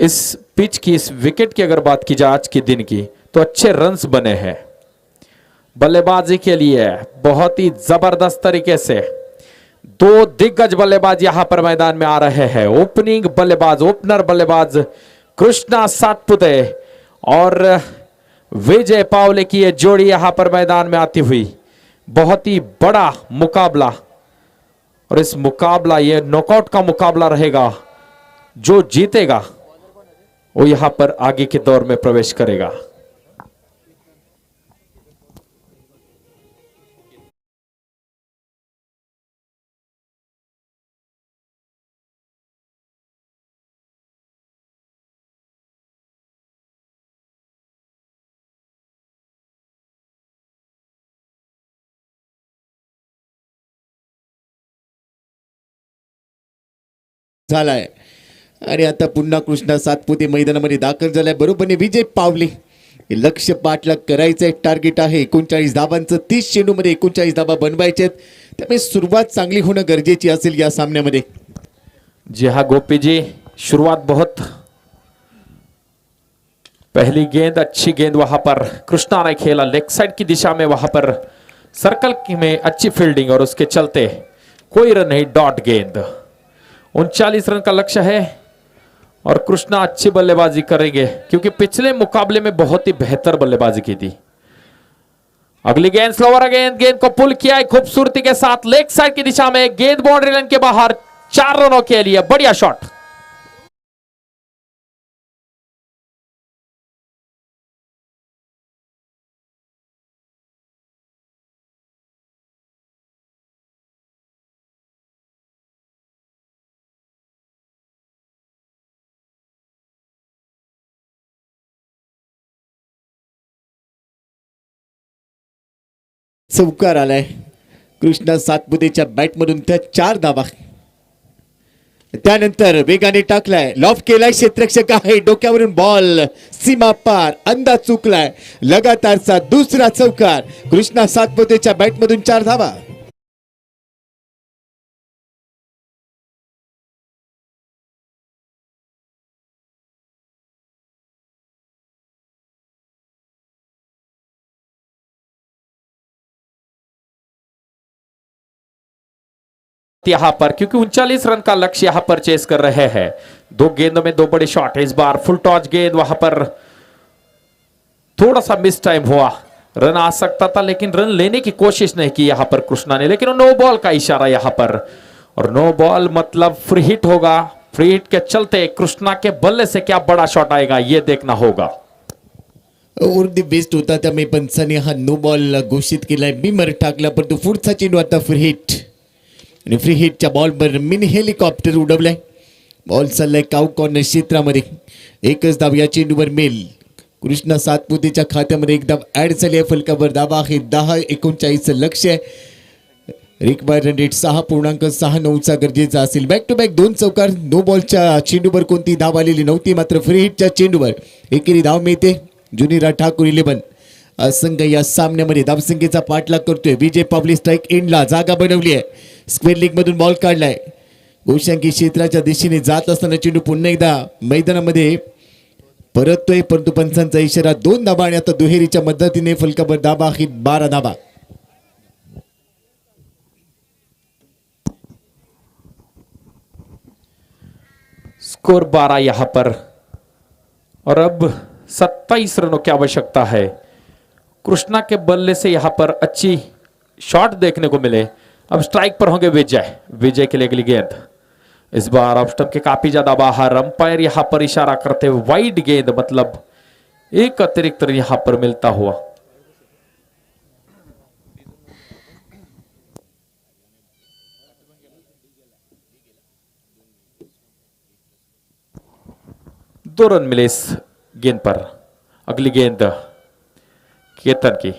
इस pitch की, इस wicket की अगर बात की जाए आज के दिन की, तो अच्छे रन्स बने हैं। बल्लेबाजी के लिए बहुत ही जबरदस्त तरीके से दो दिग्गज बल्लेबाज यहां पर मैदान में आ रहे हैं। ओपनिंग बल्लेबाज, ओपनर बल्लेबाज कृष्णा सातपुते और विजय पावले की यह जोड़ी यहां पर मैदान में आती हुई। बहुत ही बड़ा मुकाबला, और इस मुकाबला, यह नॉकआउट का मुकाबला रहेगा। जो जीतेगा वो यहां पर आगे के दौर में प्रवेश करेगा। झालाय आणि आता पुन्हा कृष्णा सातपुते मैदानामध्ये दाखल झालाय। बरोबरने विजय पावले। लक्ष्य पाठलाग करायचं एक टार्गेट आहे 39 धाबांचं। 30 चेंडूमध्ये 39 धाबा बनवायचे आहेत, त्यामुळे सुरुवात चांगली होणं गरजेची असेल या सामन्यामध्ये। जी हाँ गोपी जी, शुरुआत बहुत, पहली गेंद अच्छी गेंद वहां पर कृष्णा ने खेला लेग साइड की दिशा में, वहां पर सर्कल में अच्छी फील्डिंग और उसके चलते कोई रन नहीं, डॉट गेंद। 39 रन का लक्ष्य है और कृष्णा अच्छी बल्लेबाजी करेंगे क्योंकि पिछले मुकाबले में बहुत ही बेहतर बल्लेबाजी की थी। अगली गेंद स्लोवर, गेंद को पुल किया है खूबसूरती के साथ लेग साइड की दिशा में, गेंद बाउंड्री लाइन के बाहर, 4 रनों के लिए बढ़िया शॉट। चौकार आलाय कृष्णा सातपुतेच्या बॅटमधून, त्या 4 धाबा। त्यानंतर वेगाने टाकलाय, लॉफ केलाय, क्षेत्ररक्षक आहे, डोक्यावरून बॉल सीमा पार, अंदाज चुकलाय। लगातारचा दुसरा चौकार कृष्णा सातपुतेच्या बॅटमधून 4 धाबा। यहां पर क्योंकि 39 रन का लक्ष्य यहां पर चेस कर रहे हैं। 2 गेंदों में 2 बड़े शॉट, इस बार फुल टॉस गेंद, वहां पर थोड़ा सा मिस टाइम हुआ, रन आ सकता था लेकिन रन लेने की कोशिश नहीं की यहां पर कृष्णा ने, लेकिन नो बॉल का इशारा यहां पर, और नो बॉल मतलब फ्री हिट होगा। फ्री हिट के चलते कृष्णा के बल्ले से क्या बड़ा शॉट आएगा यह देखना होगा। ओव्हर द बेस्ट होता, त्यामुळे पंचांनी हा नो बॉल घोषित केलाय। बिमर टाकला, परंतु पुढचा चेंडू आता फ्री हिट, आणि फ्री हिटच्या बॉलवर मिनी हेलिकॉप्टर उडवलाय। बॉल चाललाय काउ कॉर्नर क्षेत्रामध्ये, एकच धाव या चेंडूवर मेल। कृष्णा सातपुतेच्या खात्यामध्ये एक धाव ऍड झाली आहे, फलकावर धावा आहे 10-39 लक्ष्य आहे। रिक्वायर्ड रन रेट 6.69चा गरजेचा असेल। बॅक टू बॅक 2 चौकार, नो बॉलच्या चेंडूवर कोणती धाव आलेली नव्हती, मात्र फ्री हिटच्या चेंडूवर एकेरी धाव मिळते। जुनिरा ठाकूर 11 संघ या सामन्यामध्ये धावसंख्येचा पाठलाग करतोय। विजय पावले स्ट्राइक एंडला जागा बनवली आहे, स्क्वेअर लीग मधून बॉल काढलाय। गोशांकी क्षेत्राच्या दिशेने जात असताना चेंडू पुन्हा एकदा मैदानामध्ये परततोय, परंतु पंचांचा इशारा 2 धाबा, आणि आता दुहेरीच्या मदतीने फलकावर धाबा आहेत 12 धाबा। स्कोर 12 यहां पर, और अब 27 रनों की आवश्यकता है। कृष्णा के बल्ले से यहां पर अच्छी शॉट देखने को मिले। अब स्ट्राइक पर होंगे विजय, विजय के लिए अगली गेंद, इस बार ऑफ स्टंप के काफी ज्यादा बाहर, अंपायर यहां पर इशारा करते हुए वाइड गेंद, मतलब एक अतिरिक्त रन यहां पर मिलता हुआ। दो रन मिले इस गेंद पर। अगली गेंद केतन की,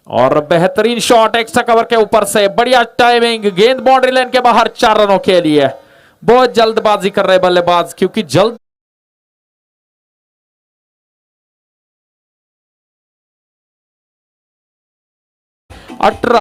और बेहतरीन शॉट एक्स्ट्रा कवर के ऊपर से, बढ़िया टाइमिंग, गेंद बाउंड्री लाइन के बाहर, 4 रनों के लिए। बहुत जल्दबाजी कर रहे बल्लेबाज, क्योंकि जल्द 18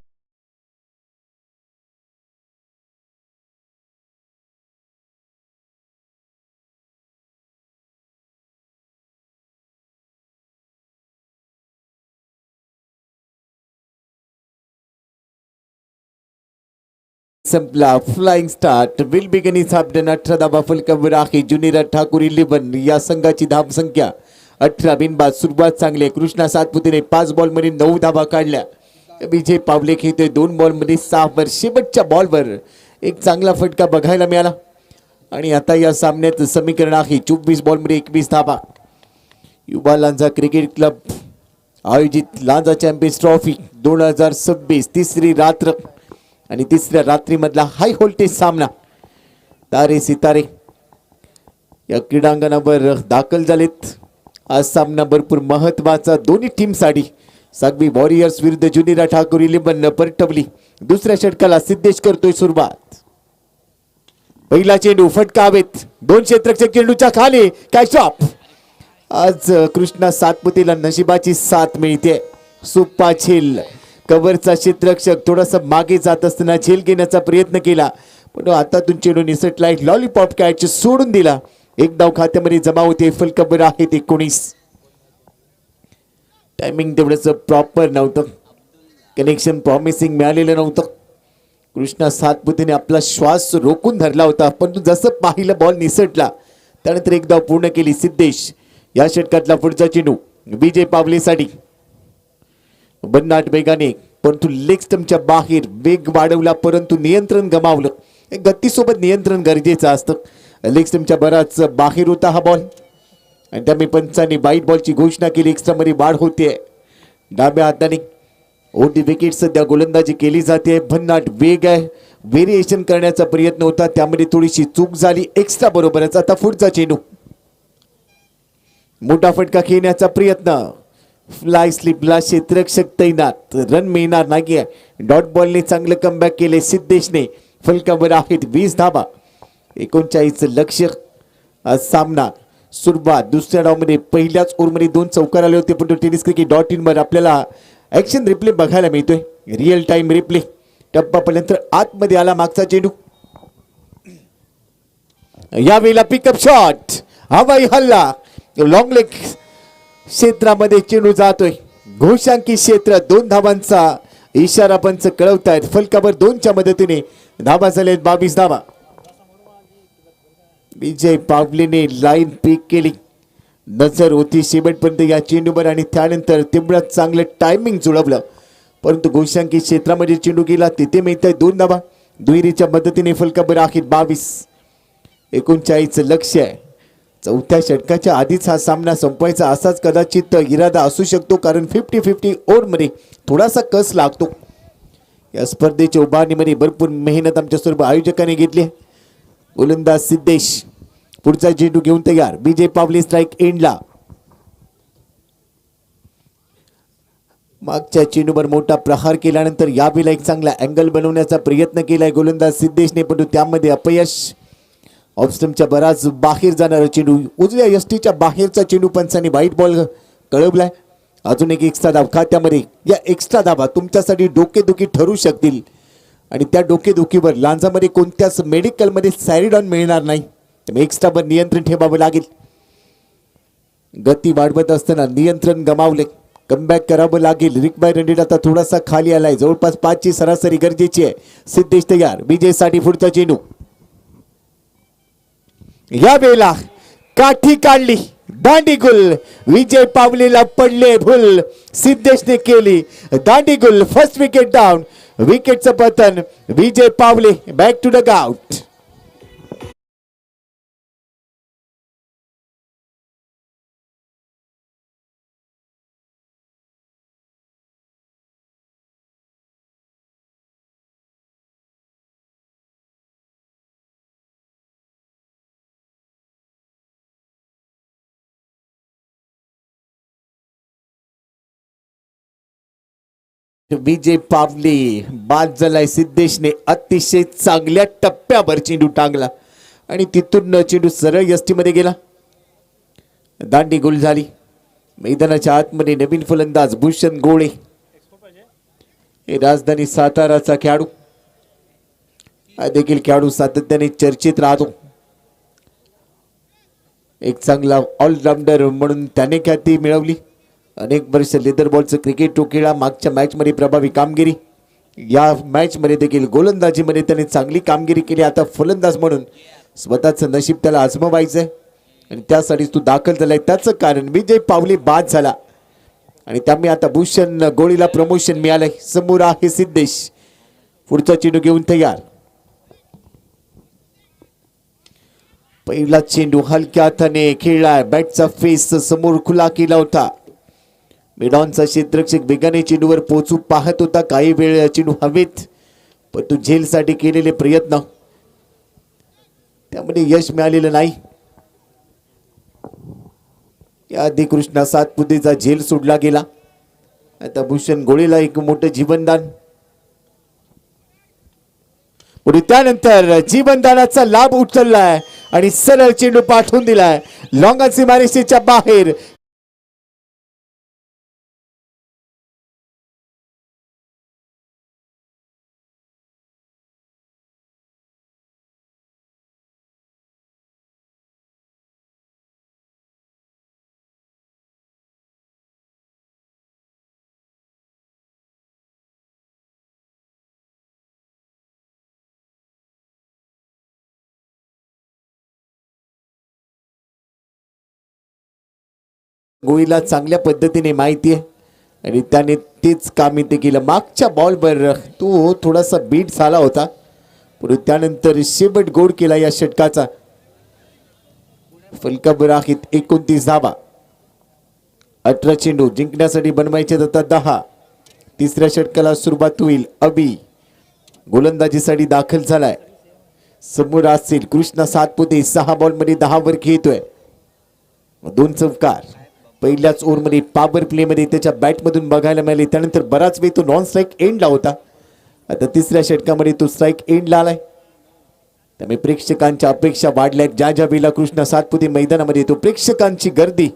संपला. Flying start well begun is half 18 धावा फलकावर आहे. जुनिरा ठाकूर 11 या संघाची धाव संख्या 18 बिनबाद. सुरुवात चांगली आहे. कृष्णा सातपुतेने 5 बॉलमध्ये 9 धावा काढल्या. विजय पावले खेळतोय 2 बॉलमध्ये 6 वर. शेवटच्या बॉलवर एक चांगला फटका बघायला मिळाला आणि आता या सामन्यात समीकरण आहे 24 बॉलमध्ये 21 धावा. युवा लांजा क्रिकेट क्लब आयोजित लांजा चॅम्पियन्स ट्रॉफी 2026 तिसरी रात्र आणि तिसऱ्या रात्रीमधला हाय व्होल्टेज सामना. तारे सितारे या क्रीडांगणावर दाखल झालेत. आज सामना भरपूर महत्वाचा दोन्ही टीमसाठी. सागवी वॉरियर्स विरुद्ध जुनिरा ठाकूर 11 परटवली. दुसऱ्या षटकाला सिद्धेश करतोय सुरुवात. पहिला चेंडू फटका हवेत. 2 क्षेत्ररक्षक चेंडूच्या खाली कॅच ऑफ. आज कृष्णा सातपुतेला नशिबाची साथ मिळते. सुप्पा झेल कव्हरचा क्षेत्ररक्षक थोडासा मागे जात असताना झेल घेण्याचा प्रयत्न केला पण हातातून चेंडू निसटलाय. लॉलीपॉप कॅच सोडून दिला. एक धाव खात्यामध्ये जमा होते. फलकबर आहेत 19. टायमिंग तेवढंच प्रॉपर नव्हतं. कनेक्शन प्रॉमिसिंग मिळालेलं नव्हतं. कृष्णा सातपुतेने आपला श्वास रोखून धरला होता परंतु जसं पाहिलं बॉल निसटला त्यानंतर एक धाव पूर्ण केली. सिद्धेश या षटकातला पुढचा चेंडू विजय पावलेसाठी. भन्नाट वेगाने परंतु लेग स्टंपच्या बाहेर वेग वाढवला परंतु नियंत्रण गमावलं. गतीसोबत नियंत्रण गरजेचं असतं. लेग स्टंपच्या बराच बाहेर होता हा बॉल आणि त्यामुळे पंचांनी वाईट बॉलची घोषणा केली. एक्स्ट्रा मध्ये वाढ होते. डाव्या हाताने ओटी विकेट सध्या गोलंदाजी केली जाते. भन्नाट वेग आहे. व्हेरिएशन करण्याचा प्रयत्न होता त्यामध्ये थोडीशी चूक झाली. एक्स्ट्रा बरोबरच आता पुढचा चेंडू. मोठा फटका खेळण्याचा प्रयत्न. फ्लाय स्लिपला क्षेत्ररक्षक तैनात. रन मिळणार नाहीये. डॉट बॉलने चांगलं कमबॅक केले सिद्धेशने. फलकावर आहेत 20 धावा. 39 लक्ष्य. आज सामना सुरुवात दुसऱ्या डावमध्ये पहिल्याच ओव्हरमध्ये 2 चौकार आले होते पण टेनिस क्रिकेट .in वर आपल्याला ऍक्शन रिप्ले बघायला मिळतोय. Real time replay. टप्पापर्यंत आतमध्ये आला मागचा चेंडू. यावेळेला पिकअप शॉट. हवाई हल्ला. लॉंग लेग क्षेत्रामध्ये चेंडू जातोय. घोषांकी क्षेत्र 2 धावांचा इशारा पंच कळवतायत. फलकावर 2च्या मदतीने धावा झालेत 22 धावा. विजय पावलेने लाईन पिक केली. नजर होती शेवटपर्यंत या चेंडूवर आणि त्यानंतर तेवढंच चांगलं टायमिंग जुळवलं परंतु घोषांकी क्षेत्रामध्ये चेंडू गेला. तिथे मिळत आहे 2 धावा. दुहेरीच्या मदतीने फलकावर आहेत 22. 39 लक्ष्य आहे. चौथ्या षटकाच्या आधीच हा सामना संपवायचा असाच कदाचित इरादा असू शकतो कारण 50-50 ओव्हरमध्ये थोडासा कस लागतो. या स्पर्धेच्या उभारणीमध्ये भरपूर मेहनत आमच्या सर्व आयोजकांनी घेतली. गोलंदाज सिद्धेश पुढचा चेंडू घेऊन तयार. विजय पावले स्ट्राईक एंडला. मागच्या चेंडूवर मोठा प्रहार केल्यानंतर यावेळेला एक चांगला अँगल बनवण्याचा प्रयत्न केलाय गोलंदाज सिद्धेशने परंतु त्यामध्ये अपयश. ऑफस्टम्पच्या बराच बाहेर जाणारा चेंडू. उजव्या यष्टीच्या बाहेरचा चेंडू पंचांनी व्हाईट बॉल कळवलाय. अजून एक एक्स्ट्रा धाव खात्यामध्ये. या एक्स्ट्रा धावा तुमच्यासाठी डोकेदुखी ठरू शकतील आणि त्या डोकेदुखीवर लांजामध्ये कोणत्याच मेडिकलमध्ये सॅरिडॉन मिळणार नाही. एक्स्ट्रावर नियंत्रण ठेवावं लागेल. गती वाढवत असताना नियंत्रण गमावले. कमबॅक करावं लागेल. रिक बाय रन रेट आता थोडासा खाली आलाय. जवळपास 5ची सरासरी गरजेची आहे. सिद्धेश तयार. विजयसाठी पुढचा चेंडू. या वेळेला काठी काढली. दांडीगुल. विजय पावलेला पडले भूल. सिद्धेशने केली दांडीगुल. First wicket down. विकेटचं पतन. Vijay Pawale back to the out. Vijay Pawale बाद झालाय. सिद्धेशने अतिशय चांगल्या टप्प्यावर चेंडू टांगला आणि तिथून चेंडू सरळ यष्टीमध्ये गेला. दांडी गोल झाली. मैदानाच्या आतमध्ये नवीन फलंदाज भूषण गोळे. हे राजधानी साताराचा खेळाडू. हा देखील खेळाडू सातत्याने चर्चेत राहतो. एक चांगला ऑलराऊंडर म्हणून त्याने ख्याती मिळवली. अनेक वर्ष लेदर बॉलचं क्रिकेट तो खेळा. मागच्या मॅचमध्ये प्रभावी कामगिरी. या मॅच मध्ये देखील गोलंदाजीमध्ये त्याने चांगली कामगिरी केली. आता फलंदाज म्हणून स्वतःचं नशीब त्याला आजमावायचंय आणि त्यासाठीच तू दाखल झालाय. त्याचं कारण विजय पावली बाद झाला आणि त्यामुळे आता भूषण गोळीला प्रमोशन मिळालंय. समोर आहे सिद्धेश, पुढचा चेंडू घेऊन तयार. पहिला चेंडू हलक्या हाताने खेळलाय, बॅटचा फेस समोर खुला केला होता. मिडॉनचा क्षेत्ररक्षक वेगाने चेंडूवर पोहोचू पाहत होता. काही वेळ चेंडू हवेत, पण तो झेलसाठी केलेले प्रयत्न त्यामध्ये यश मिळालेलं नाही. याआधी कृष्णा सातपुतेचा झेल सोडला गेला. आता भूषण गोळीला एक मोठं जीवनदान, त्यानंतर जीवनदानाचा लाभ उचललाय आणि सरळ चेंडू पाठवून दिलाय लॉंग सीमारेषेच्या बाहेर. गोळीला चांगल्या पद्धतीने माहिती आहे आणि त्याने तेच काम इथे केलं. मागच्या बॉलवर तो थोडासा बीट झाला होता, पण त्यानंतर शेवट गोड केला या षटकाचा. फलकावर आहेत 29 धावा. 18 चेंडू जिंकण्यासाठी बनवायचे जातात 10. तिसऱ्या षटकाला सुरुवात होईल. अभि गोलंदाजीसाठी दाखल झालाय. समोर असेल कृष्णा सातपुते. 6 बॉलमध्ये 10 वर खेळतोय. 2 चौकार पहिल्याच ओव्हरमध्ये पॉवर प्ले मध्ये त्याच्या बॅटमधून बघायला मिळाले. त्यानंतर बराच वेळ तो नॉन स्ट्राईक एंडला होता. आता तिसऱ्या षटकामध्ये तो स्ट्राईक एंडला आलाय. त्यामुळे प्रेक्षकांच्या अपेक्षा वाढल्या. ज्या ज्या वेळेला कृष्णा सातपुते मैदानामध्ये येतो प्रेक्षकांची गर्दी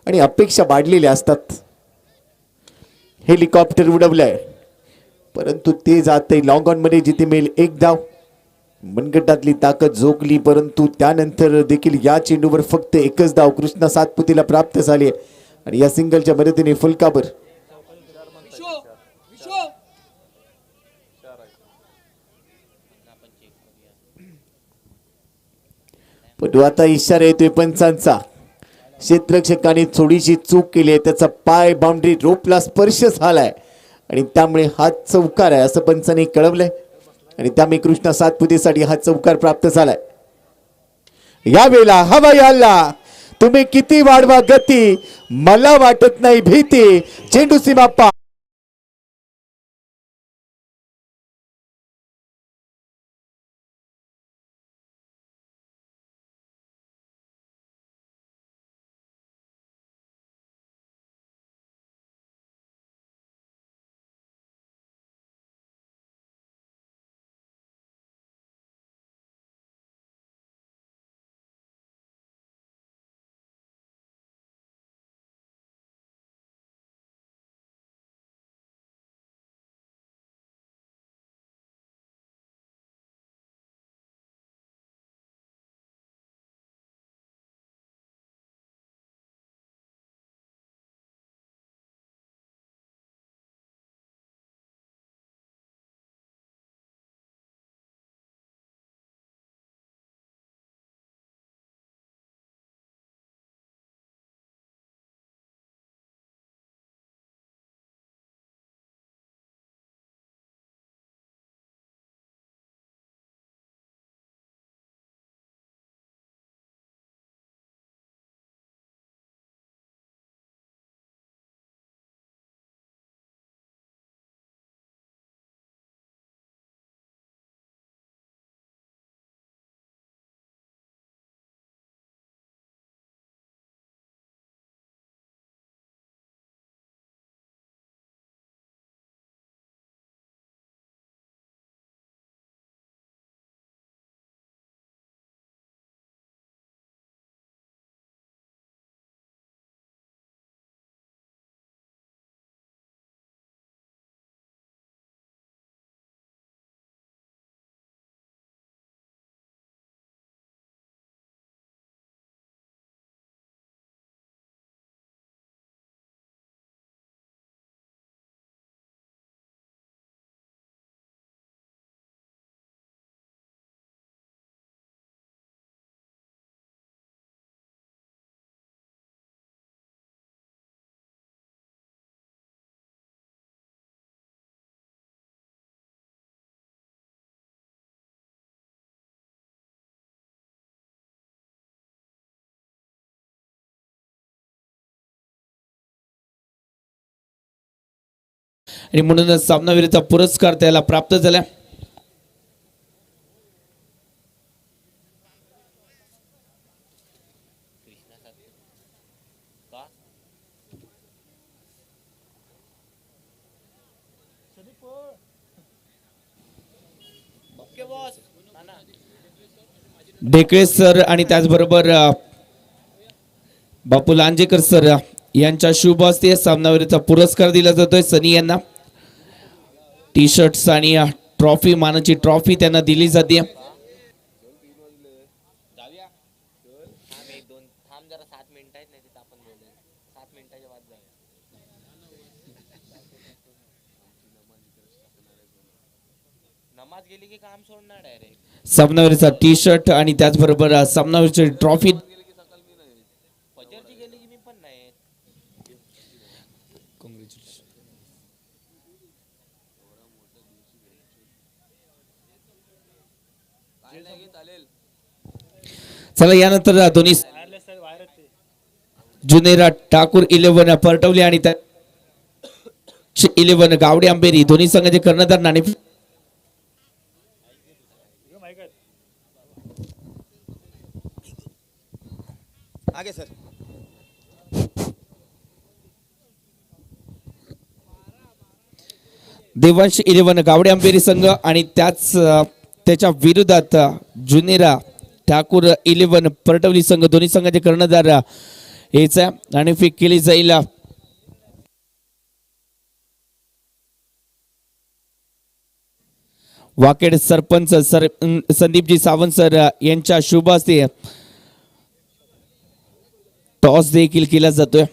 आणि अपेक्षा वाढलेल्या असतात. हेलिकॉप्टर उडवलंय, परंतु ते जाते लॉंग ऑन मध्ये जिथे मिळेल 1 धाव. मनगटातली ताकद झोकली, परंतु त्यानंतर देखील या चेंडूवर फक्त 1च धाव कृष्णा सातपुतेला प्राप्त झाली आणि या सिंगलच्या मदतीने फलकावर पण आता इशारा येतोय पंचांचा. क्षेत्ररक्षकाने थोडीशी चूक केली आहे. त्याचा पाय बाउंड्री रोपला स्पर्श झालाय आणि त्यामुळे हा चौकार आहे असं पंचाने कळवलंय आणि त्यामुळे कृष्णा सातपुतेसाठी हा चौकार प्राप्त झालाय. यावेळेला हवा याला तुम्ही किती वाढवा गती, मला वाटत नाही भीती. चेंडू सीमा आणि म्हणूनच सामनावीराचा पुरस्कार त्याला प्राप्त झाला. ढेकळे सर आणि त्याचबरोबर बापू लांजेकर सर यांच्या शुभ हस्ते सामनावीराचा पुरस्कार दिला जातोय. सनी यांना टी शर्ट्स आणि ट्रॉफी, मानाची ट्रॉफी त्यांना दिली जाते. सामनावीराचा टी शर्ट आणि त्याचबरोबर सामनावीरची ट्रॉफी. चला यानंतर दोन्ही जुनेरा ठाकूर 11 परटवली आणि 11 गावडे आंबेरी दोन्ही संघाचे कर्णधार नाणेफेक आगे सर. देवांश 11 गावडे आंबेरी संघ आणि त्याच्या विरोधात जुनेरा ठाकूर 11 परटवली संघ दोन्ही संघाचे कर्णधार हेच नाणेफेक केली जाईल. वाकेड सरपंच संदीपजी सावंत सर यांच्या शुभ हस्ते टॉस देखील केला जातोय.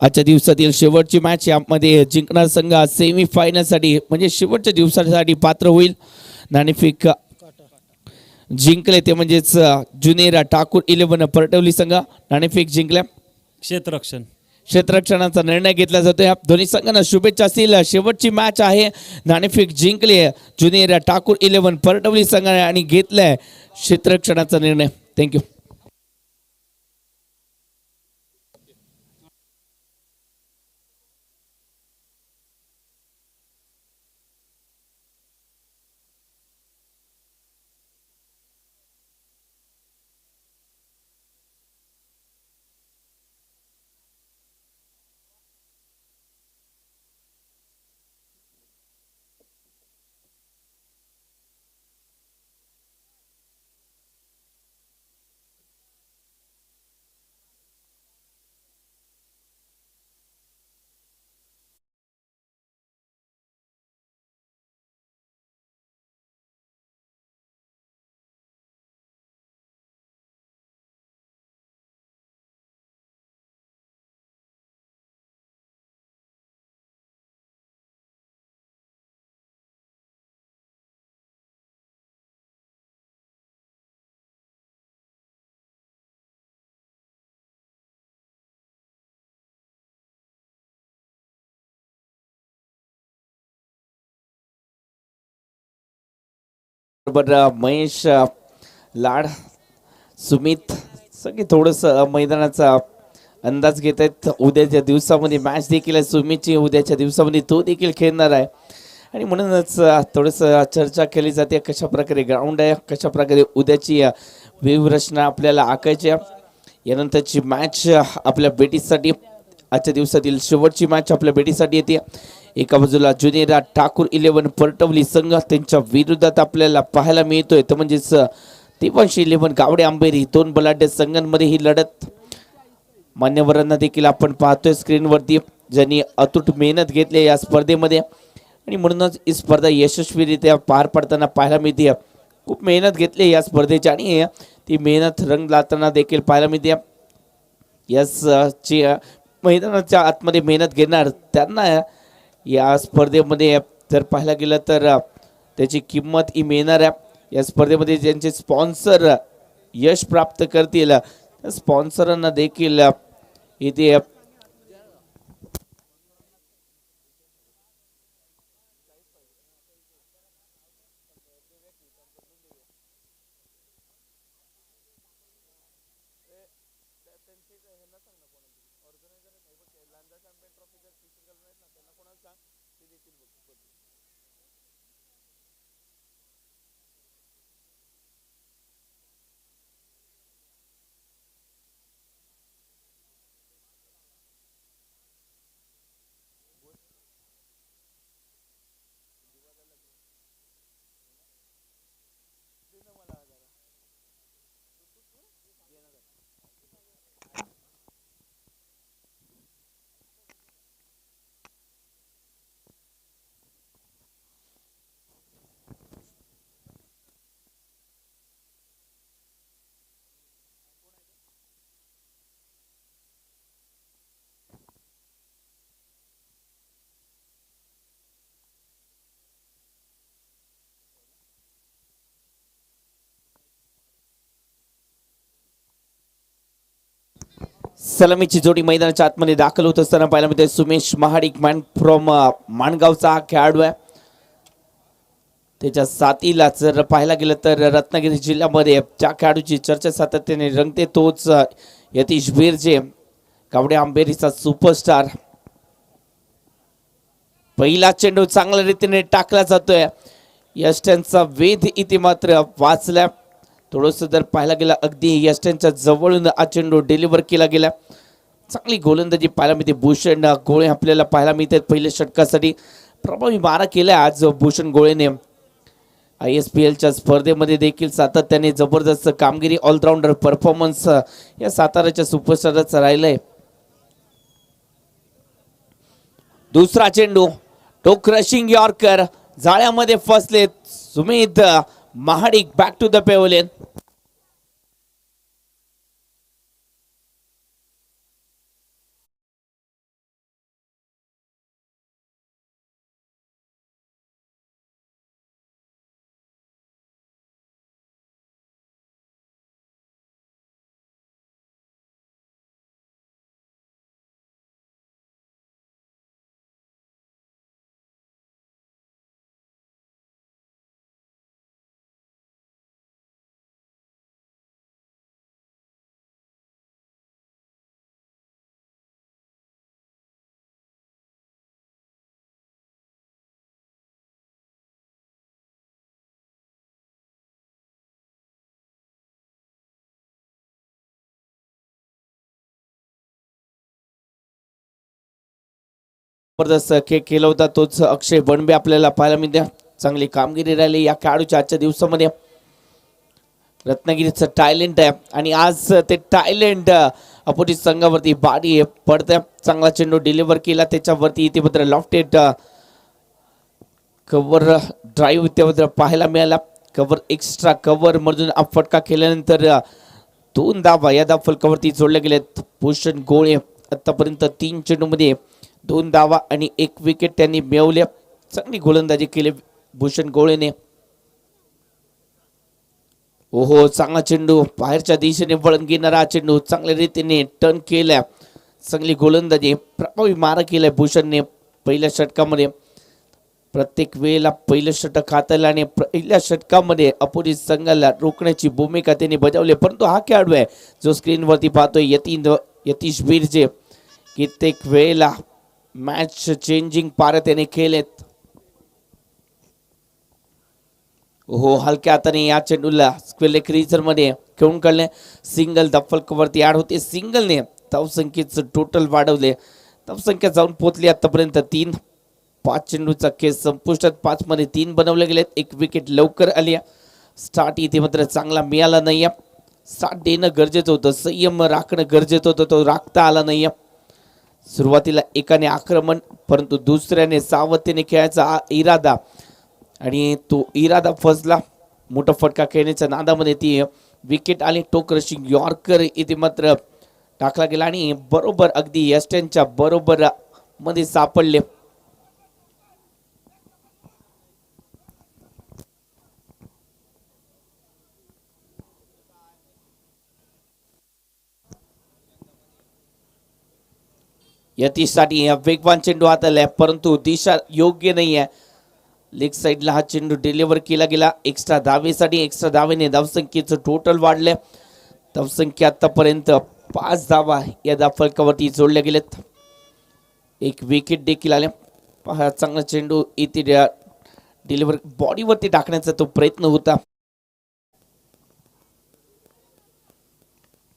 आजच्या दिवसातील शेवटची मॅच यामध्ये जिंकणार संघ सेमी फायनल साठी म्हणजे शेवटच्या दिवसासाठी पात्र होईल. नाणेफेक जिंकले ते म्हणजेच जुनेरा ठाकूर 11 परटवली संघ नाणेफेक जिंकल्या. क्षेत्ररक्षणाचा निर्णय घेतला जातोय. दोन्ही संघांना शुभेच्छा असतील. शेवटची मॅच आहे. नाणेफेक जिंकले जुनेरा ठाकूर 11 परटवली संघाने आणि घेतलाय क्षेत्ररक्षणाचा निर्णय. थँक्यू. बरोबर महेश लाड सुमित सगळे थोडस मैदानाचा अंदाज घेत आहेत. उद्याच्या दिवसामध्ये मॅच देखील आहे सुमितची. उद्याच्या दिवसामध्ये तो देखील खेळणार आहे आणि म्हणूनच थोडस चर्चा केली जाते कशा प्रकारे ग्राउंड आहे, कशा प्रकारे उद्याची व्यूहरचना आपल्याला आखायची. यानंतरची मॅच आपल्या भेटीसाठी आजच्या दिवसातील शेवटची मॅच आपल्या भेटीसाठी येते. एका बाजूला जुनेरा ठाकूर 11 परटवली संघ त्यांच्या विरोधात आपल्याला पाहायला मिळतोय तर म्हणजेच देवांश 11 गावडे आंबेरी दोन बलाढ्य संघांमध्ये ही लढत मान्यवरांना देखील आपण पाहतोय स्क्रीनवरती ज्यांनी अतूट मेहनत घेतली या स्पर्धेमध्ये आणि म्हणूनच ही स्पर्धा यशस्वीरित्या पार पडताना पाहायला मिळते. खूप मेहनत घेतली या स्पर्धेची आणि ती मेहनत रंग लावताना देखील पाहायला मिळते. याची मैदानाच्या आतमध्ये मेहनत घेणार त्यांना या स्पर्धेमध्ये जर पाहायला गेलं तर त्याची किंमत ही मिळणार आहे. या स्पर्धेमध्ये ज्यांचे स्पॉन्सर यश प्राप्त करतील स्पॉन्सरांना देखील इथे सलामीची जोडी मैदानाच्या आतमध्ये दाखल होत असताना पाहायला मिळते सुमेश महाडिक मॅन फ्रॉम माणगावचा हा खेळाडू आहे. त्याच्या साथीला जर पाहायला गेलं तर रत्नागिरी जिल्ह्यामध्ये ज्या खेळाडूची चर्चा सातत्याने रंगते तोच यतीश बिरजे, कावडे आंबेरीचा सुपरस्टार. पहिला चेंडू चांगल्या रीतीने टाकला जातोय. यष्ट्यांचा वेध इथे मात्र वाचला. थोडंसं जर पाहायला गेलं अगदी यष्ट्यांच्या जवळून हा चेंडू डिलिव्हर केला गेला. चांगली गोलंदाजी पाहायला मिळते. भूषण गोळे आपल्याला पाहायला मिळतात पहिल्या षटकासाठी. प्रभावी मारा केला आज भूषण गोळेने. ISPLच्या स्पर्धेमध्ये देखील सातत्याने जबरदस्त कामगिरी, ऑलराऊंडर परफॉर्मन्स या साताराच्या सुपरस्टारचा राहिलाय. दुसरा चेंडू तो क्रशिंग यॉर्कर जाळ्यामध्ये फसले. Sumit Mahadik back to the pavilion. जबरदस्त खेळ केला होता तोच अक्षय बनबे आपल्याला पाहायला मिळते. चांगली कामगिरी राहिली या खेळाडूच्या आजच्या दिवसामध्ये. रत्नागिरीचं टायलेंट आहे आणि आज ते टायलेंट अपोजिट संघावरती बाडी पडते. चांगला चेंडू डिलिव्हर केला त्याच्यावरती इथे मात्र लॉफ्टेड कव्हर ड्राईव्ह इथे मात्र पाहायला मिळाला. कव्हर एक्स्ट्रा कव्हर मधून फटका केल्यानंतर 2 धावा या धाव फलकावरती जोडले गेलेत. भूषण गोळे आतापर्यंत 3 चेंडूमध्ये 2 धावा आणि 1 विकेट त्यांनी मिळवल्या. चांगली गोलंदाजी केली भूषण गोळेने. ओहो, चांगला चेंडू बाहेरच्या दिशेने वळण घेणारा चेंडू चांगल्या रीतीने टर्न केला. चांगली गोलंदाजी, प्रभावी मारा केलाय भूषणने पहिल्या षटकामध्ये. प्रत्येक वेळेला पहिलं षटक हाताळलं आणि पहिल्या षटकामध्ये अपोजिट संघाला रोखण्याची भूमिका त्यांनी बजावली. परंतु हा खेळाडू आहे जो स्क्रीनवरती पाहतोय यतीश बिरजे, कित्येक वेळेला मॅच चेंजिंग पार त्याने केलेत. हो, हलक्या हाताने या चेंडूला स्क्वेअर क्रीजर मध्ये खेळून काढले. सिंगल दफलकावरती ऍड होते. सिंगलने धावसंख्येचं टोटल वाढवले. धावसंख्या जाऊन पोहोचली आतापर्यंत 3. 5 चेंडूचा केस संपुष्टात. 5 मध्ये 3 बनवले गेलेत. 1 विकेट लवकर आली. स्टार्ट इथे मात्र चांगला मिळाला नाही. स्टार्ट देणं गरजेचं होतं, संयम राखणं गरजेचं होतं, तो राखता आला नाही. सुरुवातीला एकाने आक्रमण परंतु दुसऱ्याने सावधतेने खेळायचा इरादा आणि तो इरादा फसला. मोठा फटका खेळण्याच्या नादामध्ये ती विकेट आली. टो क्रशिंग यॉर्कर इथे मात्र टाकला गेला आणि बरोबर अगदी यस्टनच्या बरोबर मध्ये सापडले. यतीशसाठी वेगवान चेंडू हाताळलाय परंतु दिशा योग्य नाही आहे. लेग साइडला हा चेंडू डिलिव्हर केला गेला. एक्स्ट्रा धावेसाठी एक्स्ट्रा धावेने धावसंख्येचं टोटल वाढले. धावसंख्या आतापर्यंत 5 धावा या धावफलकावरती जोडल्या गेलेत. 1 विकेट देखील आले. पहा चांगला चेंडू इथे डिलिव्हर बॉडीवरती टाकण्याचा तो प्रयत्न होता.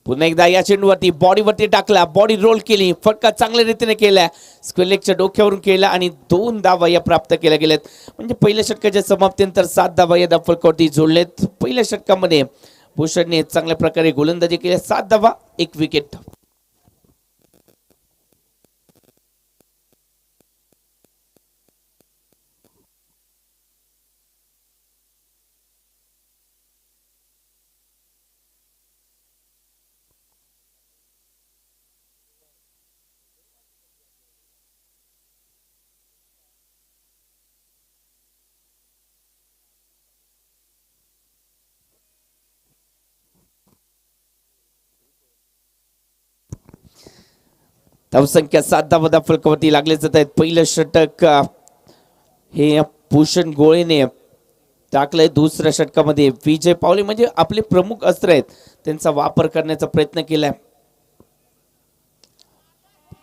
पुन्हा एकदा या चेंडूवरती बॉडीवरती टाकला, बॉडी रोल केली, फटका चांगल्या रीतीने केला, स्क्वेअर लेगच्या डोक्यावरून केला आणि 2 धावा या प्राप्त केल्या गेल्यात. म्हणजे पहिल्या षटकाच्या समाप्तीनंतर 7 धावा या फलकावरती जोडलेत. पहिल्या षटकामध्ये भूषणने चांगल्या प्रकारे गोलंदाजी केली, 7 धावा 1 विकेट. धावसंख्या 7 धावा फलकावरती लागले जात आहेत. पहिलं षटक हे भूषण गोळेने टाकलंय. दुसऱ्या षटकामध्ये विजय पावले म्हणजे आपले प्रमुख अस्त्र आहेत त्यांचा वापर करण्याचा प्रयत्न केलाय.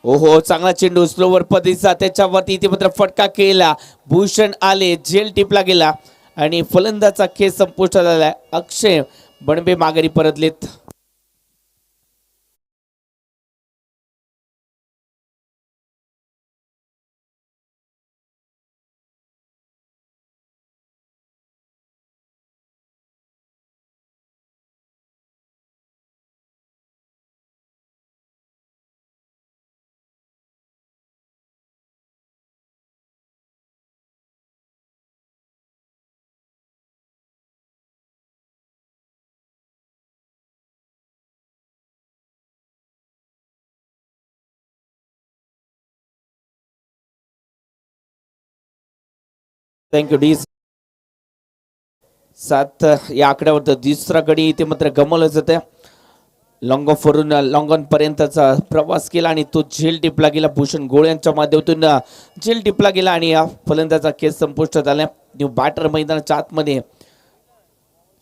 ओहो चांगला चेंडू स्लोवर पद्धतीचा त्याच्यावरती इथे मात्र फटका केला. भूषण आले, झेल टिपला गेला आणि फलंदाचा खेळ संपुष्टात आलाय. अक्षय बणबे माघारी परतलेत. Thank you D. 7 या आकड्यावर दुसरा गडी इथे मात्र गमावलं जातं. लॉंग ऑफ वरून लॉंग ऑन पर्यंतचा प्रवास केला आणि तो झेल टिपला गेला. भूषण गोळ्यांच्या माध्यमातून झेल टिपला गेला आणि या फलंदाचा केस संपुष्टात आला. न्यू बॅटर मैदानाच्या आतमध्ये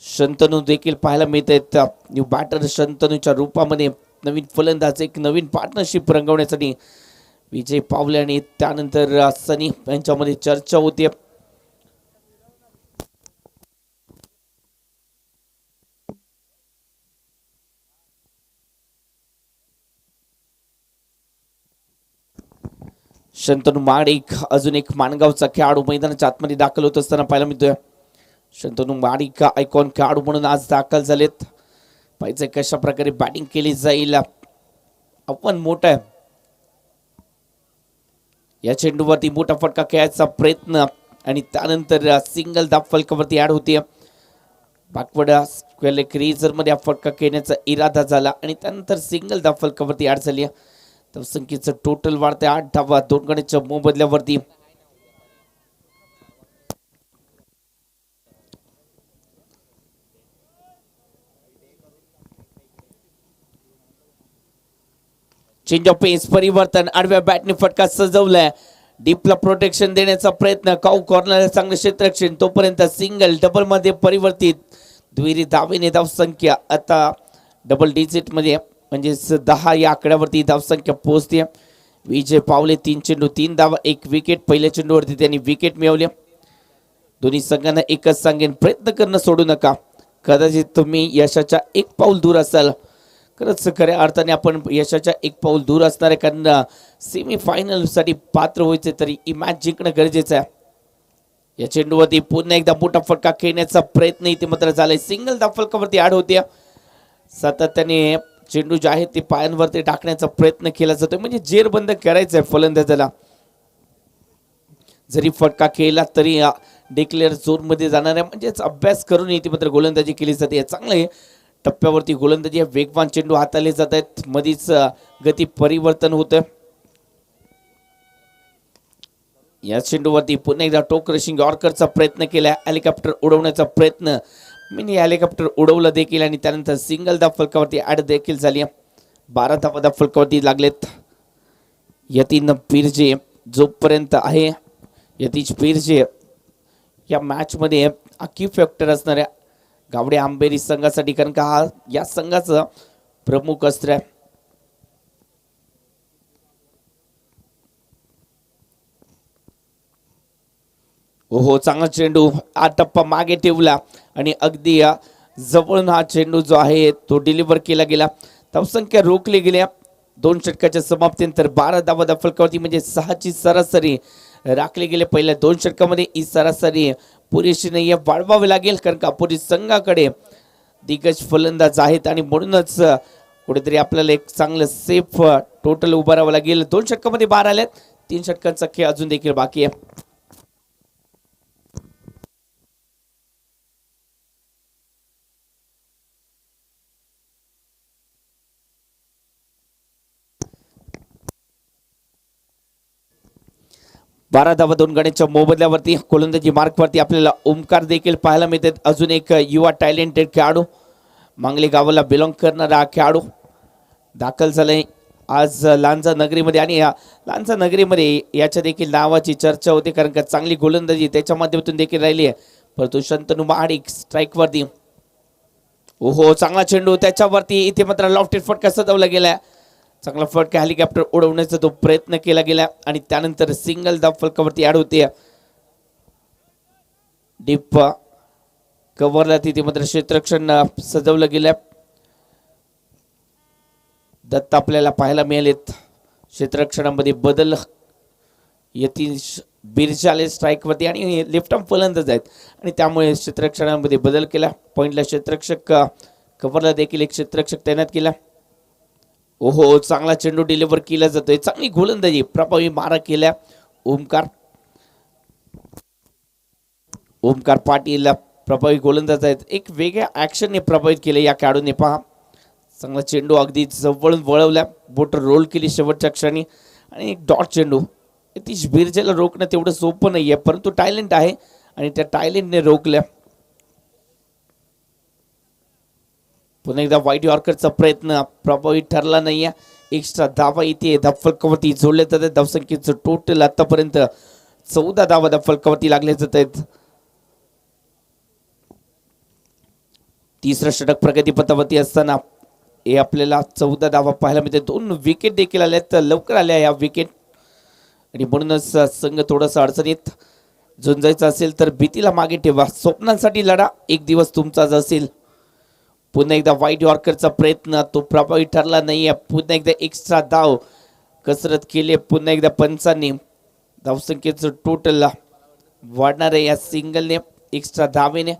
शंतनू देखील पाहायला मिळत आहेत. न्यू बॅटर शंतनूच्या रूपामध्ये नवीन फलंदाज, एक नवीन पार्टनरशिप रंगवण्यासाठी विजय पावले आणि त्यानंतर सनी यांच्यामध्ये चर्चा होती. शंतनू माडिक अजून एक माणगावचा खेळाडू मैदानाच्या आतमध्ये दाखल होत असताना पाहायला मिळतोय. शंतनू माडिक आयकॉन खेळाडू म्हणून आज दाखल झालेत. पाहिजे कशा प्रकारे बॅटिंग केली जाईल. आपण मोठा आहे या चेंडूवरती मोठा फटका खेळायचा प्रयत्न आणि त्यानंतर सिंगल धाव फलकावरती ऍड होते. बॅकवर्ड स्क्वेअर लेग क्रीजर मध्ये फटका खेळण्याचा इरादा झाला आणि त्यानंतर सिंगल धाव फलकावरती ऍड झाली. धावसंख्येचं टोटल वाढते 8 धावा 2 गणेच्या मोबदल्यावरती. चेंज ऑफ पेस, परिवर्तन, आडव्या बॅटने फटका सजवलाय. डीपला प्रोटेक्शन देण्याचा प्रयत्न, काऊ कॉर्नर चांगलं क्षेत्ररक्षण, तोपर्यंत सिंगल डबल मध्ये परिवर्तित. दुहेरी धावेने धावसंख्या आता डबल डिजिट मध्ये म्हणजे 10 या आकड्यावरती धावसंख्या पोहोचते. विजय पावले 3 चेंडू 3 धावा 1 विकेट. पहिल्या चेंडूवरती त्यांनी विकेट मिळवले. दोन्ही संघांना एकच सांगेन, प्रयत्न करणं सोडू नका. कदाचित तुम्ही यशाच्या 1 पाऊल दूर असाल. खरंच खऱ्या अर्थाने आपण यशाच्या 1 पाऊल दूर असणार आहे, कारण सेमी फायनल साठी पात्र व्हायचे तरी ही मॅच जिंकणं गरजेचं आहे. या चेंडूवरती पुन्हा एकदा मोठा फटका खेळण्याचा प्रयत्न इथे मात्र झालाय. सिंगल धाव फलकावरती ऍड होते. सातत्याने चेंडू जे आहे ते पायांवरती टाकण्याचा प्रयत्न केला जातोय, म्हणजे जेरबंद करायचं आहे फलंदाजाला. जरी फटका खेळला तरी डिक्लेअर झोन मध्ये जाणार आहे, म्हणजेच अभ्यास करून इथे मात्र गोलंदाजी केली जाते. चांगले टप्प्यावरती गोलंदाजी, वेगवान चेंडू हाताळले जात आहेत, मधीच गती परिवर्तन होतं. या चेंडूवरती पुन्हा एकदा टोक रशिंग यॉर्करचा प्रयत्न केला. हेलिकॉप्टर उडवण्याचा प्रयत्न, मिनी हेलिकॉप्टर उडवलं देखील आणि त्यानंतर सिंगल धाव फलकावरती ऍड देखील झाली. 12 धावा फलकावरती लागलेत. यतीन पिरजे जोपर्यंत आहे, यतीश पिरजे या मॅच मध्ये की फॅक्टर असणाऱ्या गावडे आंबेरी संघासाठी, कारण का हा या संघाचा प्रमुख अस्त्र आहे. हो चांगला चेंडू हा टप्पा मागे ठेवला आणि अगदी जवळून हा चेंडू जो आहे तो डिलिव्हर केला गेला. धावसंख्या रोखली गेल्या 2 षटकाच्या समाप्तीनंतर 12 धावा फलकावरती म्हणजे 6ची सरासरी राखली गेली. पहिल्या 2 षटकामध्ये ही सरासरी पुरेशी नाही आहे, वाढवावी लागेल कारण का अपोजिट संघाकडे दिग्गज फलंदाज आहेत आणि म्हणूनच कुठेतरी आपल्याला एक चांगलं सेफ टोटल उभारावं लागेल. 2 षटकामध्ये 12 आल्यात, 3 षटकांचा खेळ अजून देखील बाकी आहे. बारा धावा 2 गड्यांच्या मोबदल्यावरती गोलंदाजी मार्कवरती आपल्याला ओमकार देखील पाहायला मिळतात. अजून एक युवा टॅलेंटेड खेळाडू मांगले गावाला बिलॉंग करणारा हा खेळाडू दाखल झालाय आज लांजा नगरीमध्ये आणि या लांजा नगरीमध्ये याच्या देखील नावाची चर्चा होती कारण का चांगली गोलंदाजी त्याच्या माध्यमातून देखील राहिली आहे. परंतु शंतनू महाडिक स्ट्राईकवरती. ओहो चांगला चेंडू त्याच्यावरती इथे मात्र लॉफ्टेड फटका सजवला गेला. चांगला फटका हेलिकॉप्टर उडवण्याचा तो प्रयत्न केला गेला आणि त्यानंतर सिंगल धाव फलकावरती ऍड होते. डीप कव्हरला तिथे मात्र क्षेत्ररक्षण सजवलं गेलं. दत्त आपल्याला पाहायला मिळालेत. क्षेत्ररक्षणामध्ये बदल यतीश बिरजाले स्ट्राईकवरती आणि लेफ्ट आर्म फलंदाज आहेत आणि त्यामुळे क्षेत्ररक्षणामध्ये बदल केला. पॉइंटला क्षेत्ररक्षक कव्हरला देखील एक क्षेत्ररक्षक तैनात केला. ओहो चांगला चेंडू डिलिव्हर केला जातोय. चांगली गोलंदाजी प्रभावी मारा केल्या ओमकार पाटील प्रभावी गोलंदाज आहेत. एक वेगळ्या ऍक्शनने प्रभावित केले या खेळाडूने. पहा चांगला चेंडू अगदी जवळून वळवला, बोट रोल केली शेवटच्या क्षणी आणि एक डॉट चेंडू. यतीश बिरजेला रोखणं तेवढं सोपं नाहीये परंतु टॅलेंट आहे आणि त्या टॅलेंटने रोखल्या. पुन्हा एकदा व्हाईट यॉर्करचा प्रयत्न प्रभावी ठरला नाहीये. एक्स्ट्रा धावा इथे धावफलकावरती जोडले जातात. धावसंख्येचं टोटल आतापर्यंत 14 धावा धावफलकावरती लागले जात आहेत. तिसरं षटक प्रगतीपथावरती असताना हे आपल्याला 14 धावा पाहायला मिळते. 2 विकेट देखील आल्या तर लवकर आल्या या विकेट आणि म्हणूनच संघ थोडासा अडचणीत झुंजायचा असेल तर भीतीला मागे ठेवा. स्वप्नांसाठी लढा, एक दिवस तुमचाच असेल. पुन्हा एकदा व्हाईट यॉर्करचा प्रयत्न तो प्रभावी ठरला नाहीये. पुन्हा एकदा एक्स्ट्रा धाव कसरत केली. पुन्हा एकदा पंचांनी धावसंख्येचं टोटल वाढणार आहे या सिंगलने एक्स्ट्रा धावेने.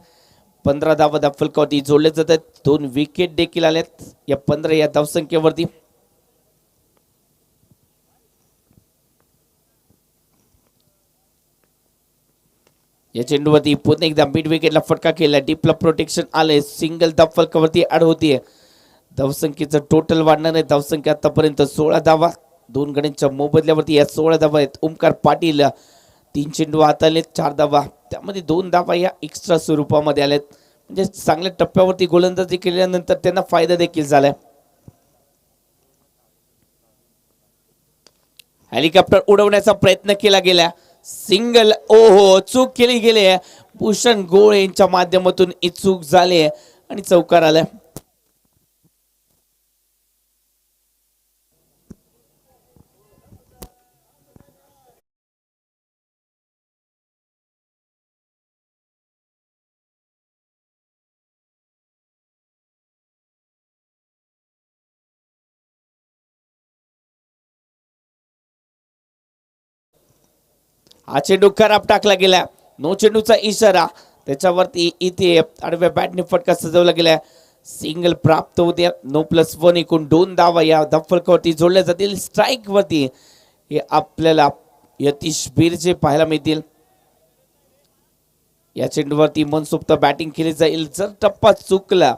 15 धावा धावफलकावरती जोडले जातात. 2 विकेट देखील आल्यात या 15 या धावसंख्येवरती. या चेंडूवरती पुन्हा एकदा मिड विकेटला फटका केला. डीपला प्रोटेक्शन आले. सिंगल धाव फलकावरती ऍड होतीये. धावसंख्येचं टोटल वाढणार आहे. धावसंख्या आतापर्यंत 16 धावा 2 गड्यांच्या मोबदल्यावरती या 16 धावा आहेत. ओमकार पाटील 3 चेंडू हाताळलेत, 4 धावा त्यामध्ये 2 धावा या एक्स्ट्रा स्वरूपामध्ये आल्यात. म्हणजे चांगल्या टप्प्यावरती गोलंदाजी केल्यानंतर त्यांना फायदा देखील झालाय. हेलिकॉप्टर उडवण्याचा प्रयत्न केला गेला. सिंगल ओहो चूक केली गेली आहे. भूषण गोळ यांच्या माध्यमातून ही चूक झाली आणि चौकार आलाय. हा चेंडू खराब टाकला गेला. नो चेंडूचा इशारा. त्याच्यावरती इथे आडव्या बॅटने फटका सजवला गेला. सिंगल प्राप्त होते. 9+1 एकूण 2 धावा या धावफलकावरती जोडल्या जातील. स्ट्राईक वरती हे आपल्याला यतीश बिरजे पाहायला मिळतील. या चेंडूवरती मनसोक्त बॅटिंग केली जाईल. जर टप्पा चुकला,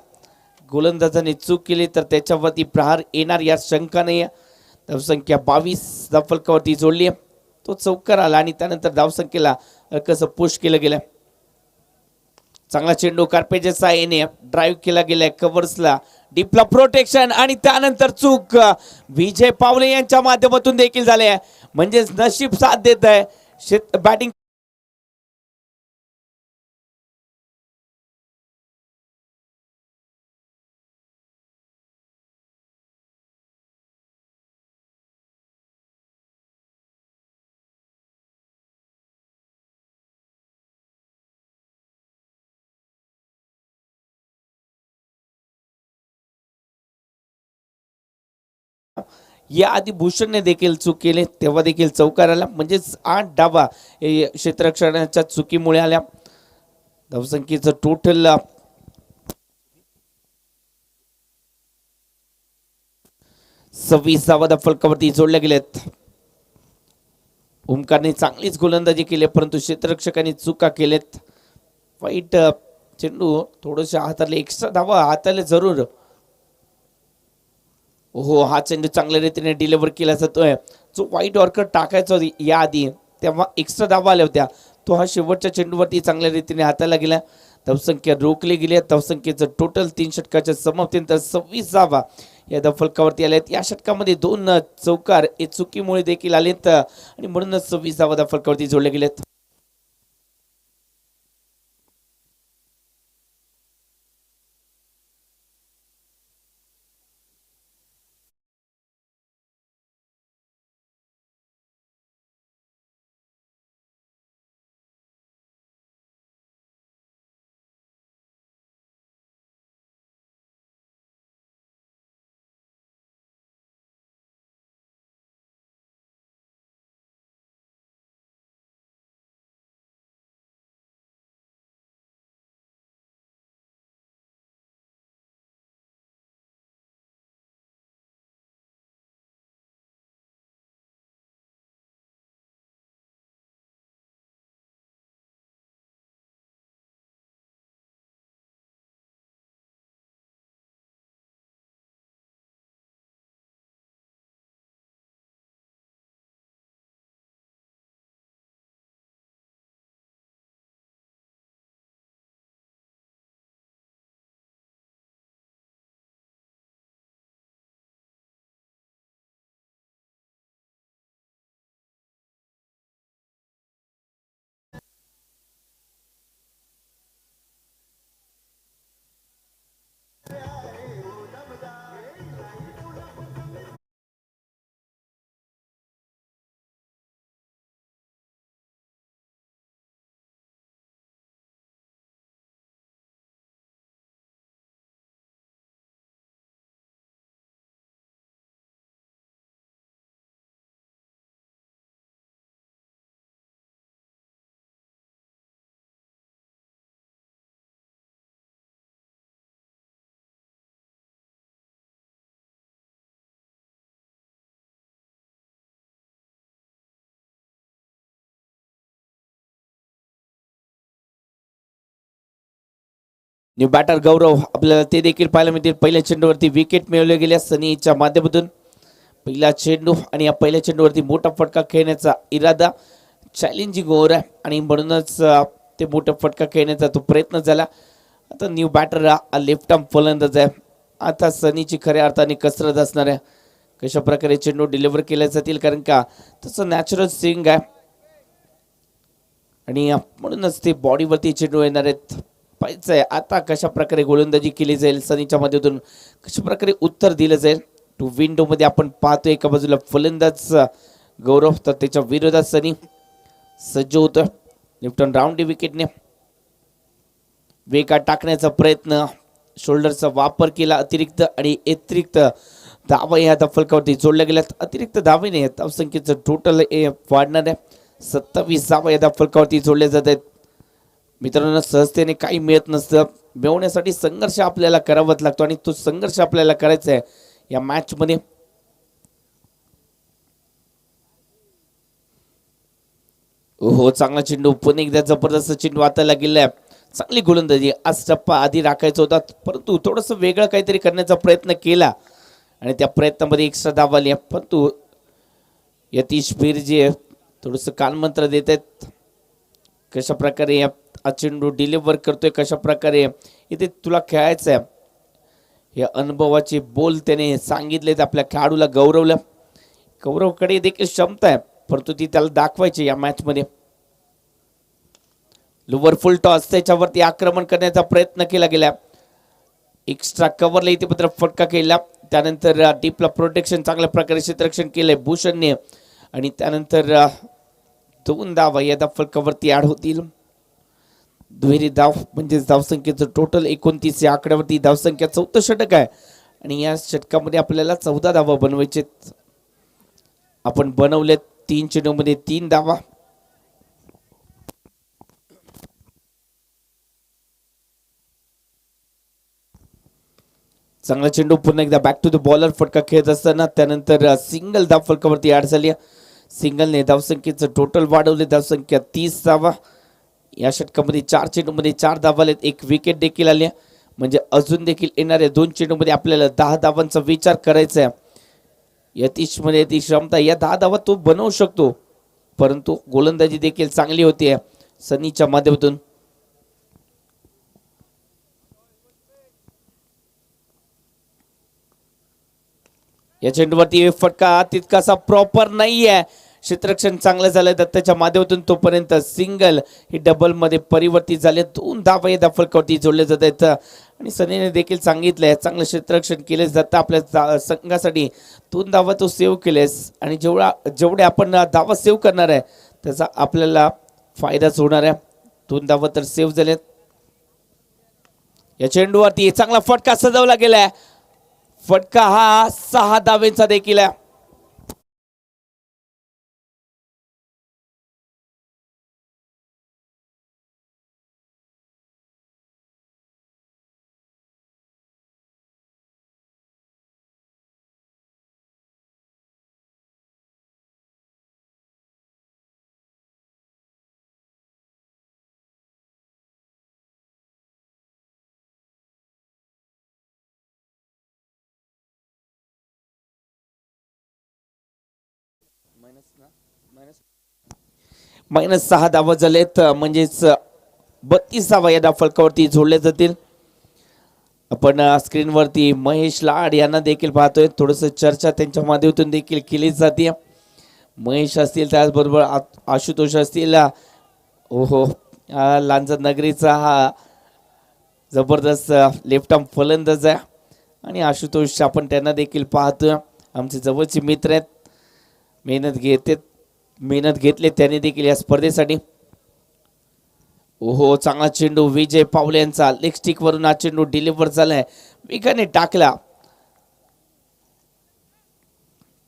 गोलंदाजाने चूक केली तर त्याच्यावरती प्रहार येणार या शंका नाही. धावसंख्या 22 धावफलकावरती जोडली. तो चौकार आला आणि त्यानंतर धावसंख्येला कसं पुश केलं गेलं. चांगला चेंडू कार्पेजच्या साहाय्याने ड्राईव्ह केला गेलाय कव्हर्सला. डीपला प्रोटेक्शन आणि त्यानंतर चूक विजय पावले यांच्या माध्यमातून देखील झाले. म्हणजे नशीब साथ देत आहे बॅटिंग या आधी भूषणने देखील चूक केली तेव्हा देखील चौकार आला, म्हणजेच 8 डावा हे क्षेत्ररक्षणाच्या चुकीमुळे आल्या. धावसंख्येचं टोटल 26 धावा फलकावरती जोडल्या गेलेत. ओमकारने चांगलीच गोलंदाजी केली परंतु क्षेत्ररक्षकांनी चुका केलेत. वाईट चेंडू थोडंसं हाताळले, एक्स्ट्रा धावा हाताळले जरूर. हो, हा चेंडू चांगल्या रीतीने डिलिव्हर केला जातोय. जो वाईट ऑर्कर टाकायचा या आधी तेव्हा एक्स्ट्रा धावा आल्या होत्या, तो हा शेवटच्या चेंडूवरती चांगल्या रीतीने हाताळला गेला. धावसंख्या रोखली गेली. धावसंख्येचं टोटल 3 षटकाच्या समाप्तीनंतर 26 धावा या फलकावरती आल्यात. या षटकामध्ये 2 चौकार हे चुकीमुळे देखील आलेत आणि म्हणूनच 26 धावा फलकावरती जोडले गेलेत. न्यू बॅटर गौरव आपल्याला ते देखील पाहायला मिळतील. पहिल्या चेंडूवरती विकेट मिळवले गेल्या सनीच्या माध्यमातून. पहिला चेंडू आणि या पहिल्या चेंडूवरती मोठा फटका खेळण्याचा इरादा, चॅलेंजिंग ओव्हर आहे आणि म्हणूनच ते मोठा फटका खेळण्याचा तो प्रयत्न झाला. आता न्यू बॅटर हा लेफ्ट आर्म फलंदाज आहे. आता सनीची खऱ्या अर्थाने कसरत असणार आहे. कशा प्रकारे चेंडू डिलिव्हर केले जातील, कारण का तसं नॅचरल स्विंग आहे आणि म्हणूनच ते बॉडीवरती चेंडू येणार आहेत. पाहायचं आहे आता कशा प्रकारे गोलंदाजी केली जाईल सनीच्या माध्यमातून, कशा प्रकारे उत्तर दिलं जाईल. टू विंडोमध्ये आपण पाहतो एका बाजूला फलंदाज गौरव तर त्याच्या विरोधात सनी सज्ज होतं. लिफ्टन राऊंडी विकेटने वेगात टाकण्याचा प्रयत्न, शोल्डरचा वापर केला अतिरिक्त आणि अतिरिक्त धावा या फलकावरती जोडल्या गेल्यात. अतिरिक्त धावेने धावसंख्येचं टोटल वाढणार आहे. 27 धावा या फलकावरती जोडल्या जात आहेत. मित्रांनो, सहजतेने काही मिळत नसतं. मिळवण्यासाठी संघर्ष आपल्याला करावाच लागतो आणि तो संघर्ष आपल्याला करायचा आहे या मॅच मध्ये. हो, चांगला चेंडू, पुन्हा एकदा जबरदस्त चेंडू हाताला गेलाय. चांगली गोलंदाजी. आज टप्पा आधी राखायचा होता परंतु थोडंसं वेगळं काहीतरी करण्याचा प्रयत्न केला आणि त्या प्रयत्नामध्ये एक्स्ट्रा धाव आली. परंतु यतीश बीर जे थोडंसं कानमंत्र देत आहेत, कशा प्रकारे हा चेंडू डिलिव्हर करतोय, कशा प्रकारे इथे तुला खेळायचं आहे, हे अनुभवाचे बोल त्याने सांगितलेत आपल्या खेळाडूला गौरवलं. गौरवकडे देखील क्षमता आहे परंतु ती त्याला दाखवायची या मॅच मध्ये. लोवर फुल टॉस त्याच्यावरती आक्रमण करण्याचा प्रयत्न केला गेला. एक्स्ट्रा कव्हरला इथे पत्र फटका केला. त्यानंतर डीपला प्रोटेक्शन चांगल्या प्रकारे क्षेत्ररक्षण केलंय भूषणने आणि त्यानंतर 2 धावा या फलकावरती ऍड होतील. दुहेरी धाव म्हणजे धावसंख्येचं टोटल 29 या आकड्यावरती धावसंख्या 14 षटक आहे आणि या षटकामध्ये आपल्याला 14 धावा बनवायचे. आपण बनवले 3 चेंडूमध्ये 3 धावा. चांगला चेंडू पुन्हा एकदा बॅक टू द बॉलर फटका खेळत असताना त्यानंतर सिंगल धाव फलकावरती ऍड झाली. सिंगलने धावसंख्येचं टोटल वाढवले. धावसंख्या 30 धावा. या षटकामध्ये 4 चेंडूमध्ये 4 धावा आलेत. एक विकेट देखील आली. म्हणजे अजून देखील येणाऱ्या 2 चेंडूमध्ये आपल्याला 10 धावांचा विचार करायचा आहे. यतीशमध्ये ती क्षमता, या 10 धावा तो बनवू शकतो, परंतु गोलंदाजी देखील चांगली होती सनीच्या माध्यमातून. या चेंडूवरती फटका तितकासा प्रॉपर नाहीये. क्षेत्ररक्षण चांगलं झालं दत्ताच्या माध्यमातून. तोपर्यंत सिंगल ही डबल मध्ये परिवर्तित झाले. 2 धावा या फलकावरती जोडले जात आहेत. आणि सनीने देखील सांगितलंय चांगलं क्षेत्ररक्षण केले जातं आपल्या संघासाठी. 2 धावा तो सेव्ह केलेस आणि जेवढे आपण धावा सेव्ह करणार आहे त्याचा आपल्याला फायदाच होणार आहे. 2 धावा तर सेव्ह झालेत. या चेंडूवरती चांगला फटका सजवला गेलाय. फटका हा 6 धावेचा देखील आहे. -6 धावा झालेत. म्हणजेच 32 धावा या फलकावरती जोडल्या जातील. आपण स्क्रीनवरती महेश लाड यांना देखील पाहतोय. थोडस चर्चा त्यांच्या माध्यमातून देखील केली जाते. महेश असतील, त्याचबरोबर आशुतोष असतील. ओहो, लांजा नगरीचा हा जबरदस्त लेफ्ट आर्म फलंदाज आहे. आणि आशुतोष आपण त्यांना देखील पाहतोय. आमचे जवळचे मित्र आहेत. मेहनत घेतले त्यांनी देखील या स्पर्धेसाठी. ओहो, चांगला चेंडू विजय पावले यांचा लेग स्टिक वरून हा चेंडू डिलिव्हर झालाय. वेगाने टाकला.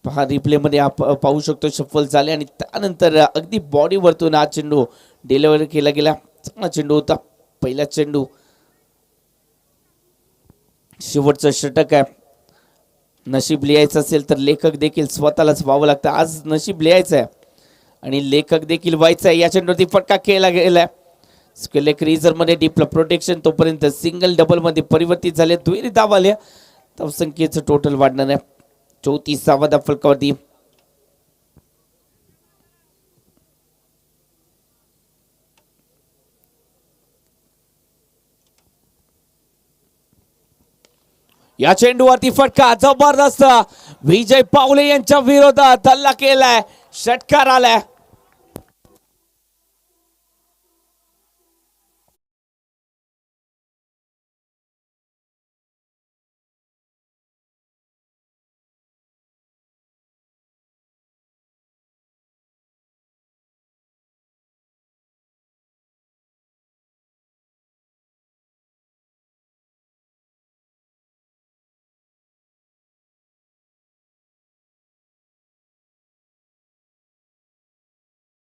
पहा रिप्ले मध्ये पाहू शकतो सफल झाले आणि त्यानंतर अगदी बॉडी वरतून हा चेंडू डिलिव्हर केला गेला. चांगला चेंडू होता. पहिला चेंडू. शेवटचं षटक आहे. नशीब लिहायचं असेल तर लेखक देखील स्वतःलाच व्हावं लागतं. आज नशीब लिहायचं आहे आणि लेखक देखील व्हायचं आहे. या चेंडूवरती फटका केला गेलाय. स्केलेक रिझर मध्ये डीप प्रोटेक्शन. तोपर्यंत सिंगल डबल मध्ये परिवर्तित झाले. दुहेरी धावा आल्या. धावसंख्येचं टोटल वाढणार आहे. 34 धावा फलकावरती. या चेंडूवरती फटका जबरदस्त विजय पावले यांच्या विरोधात हल्ला केलाय. षटकार आलाय.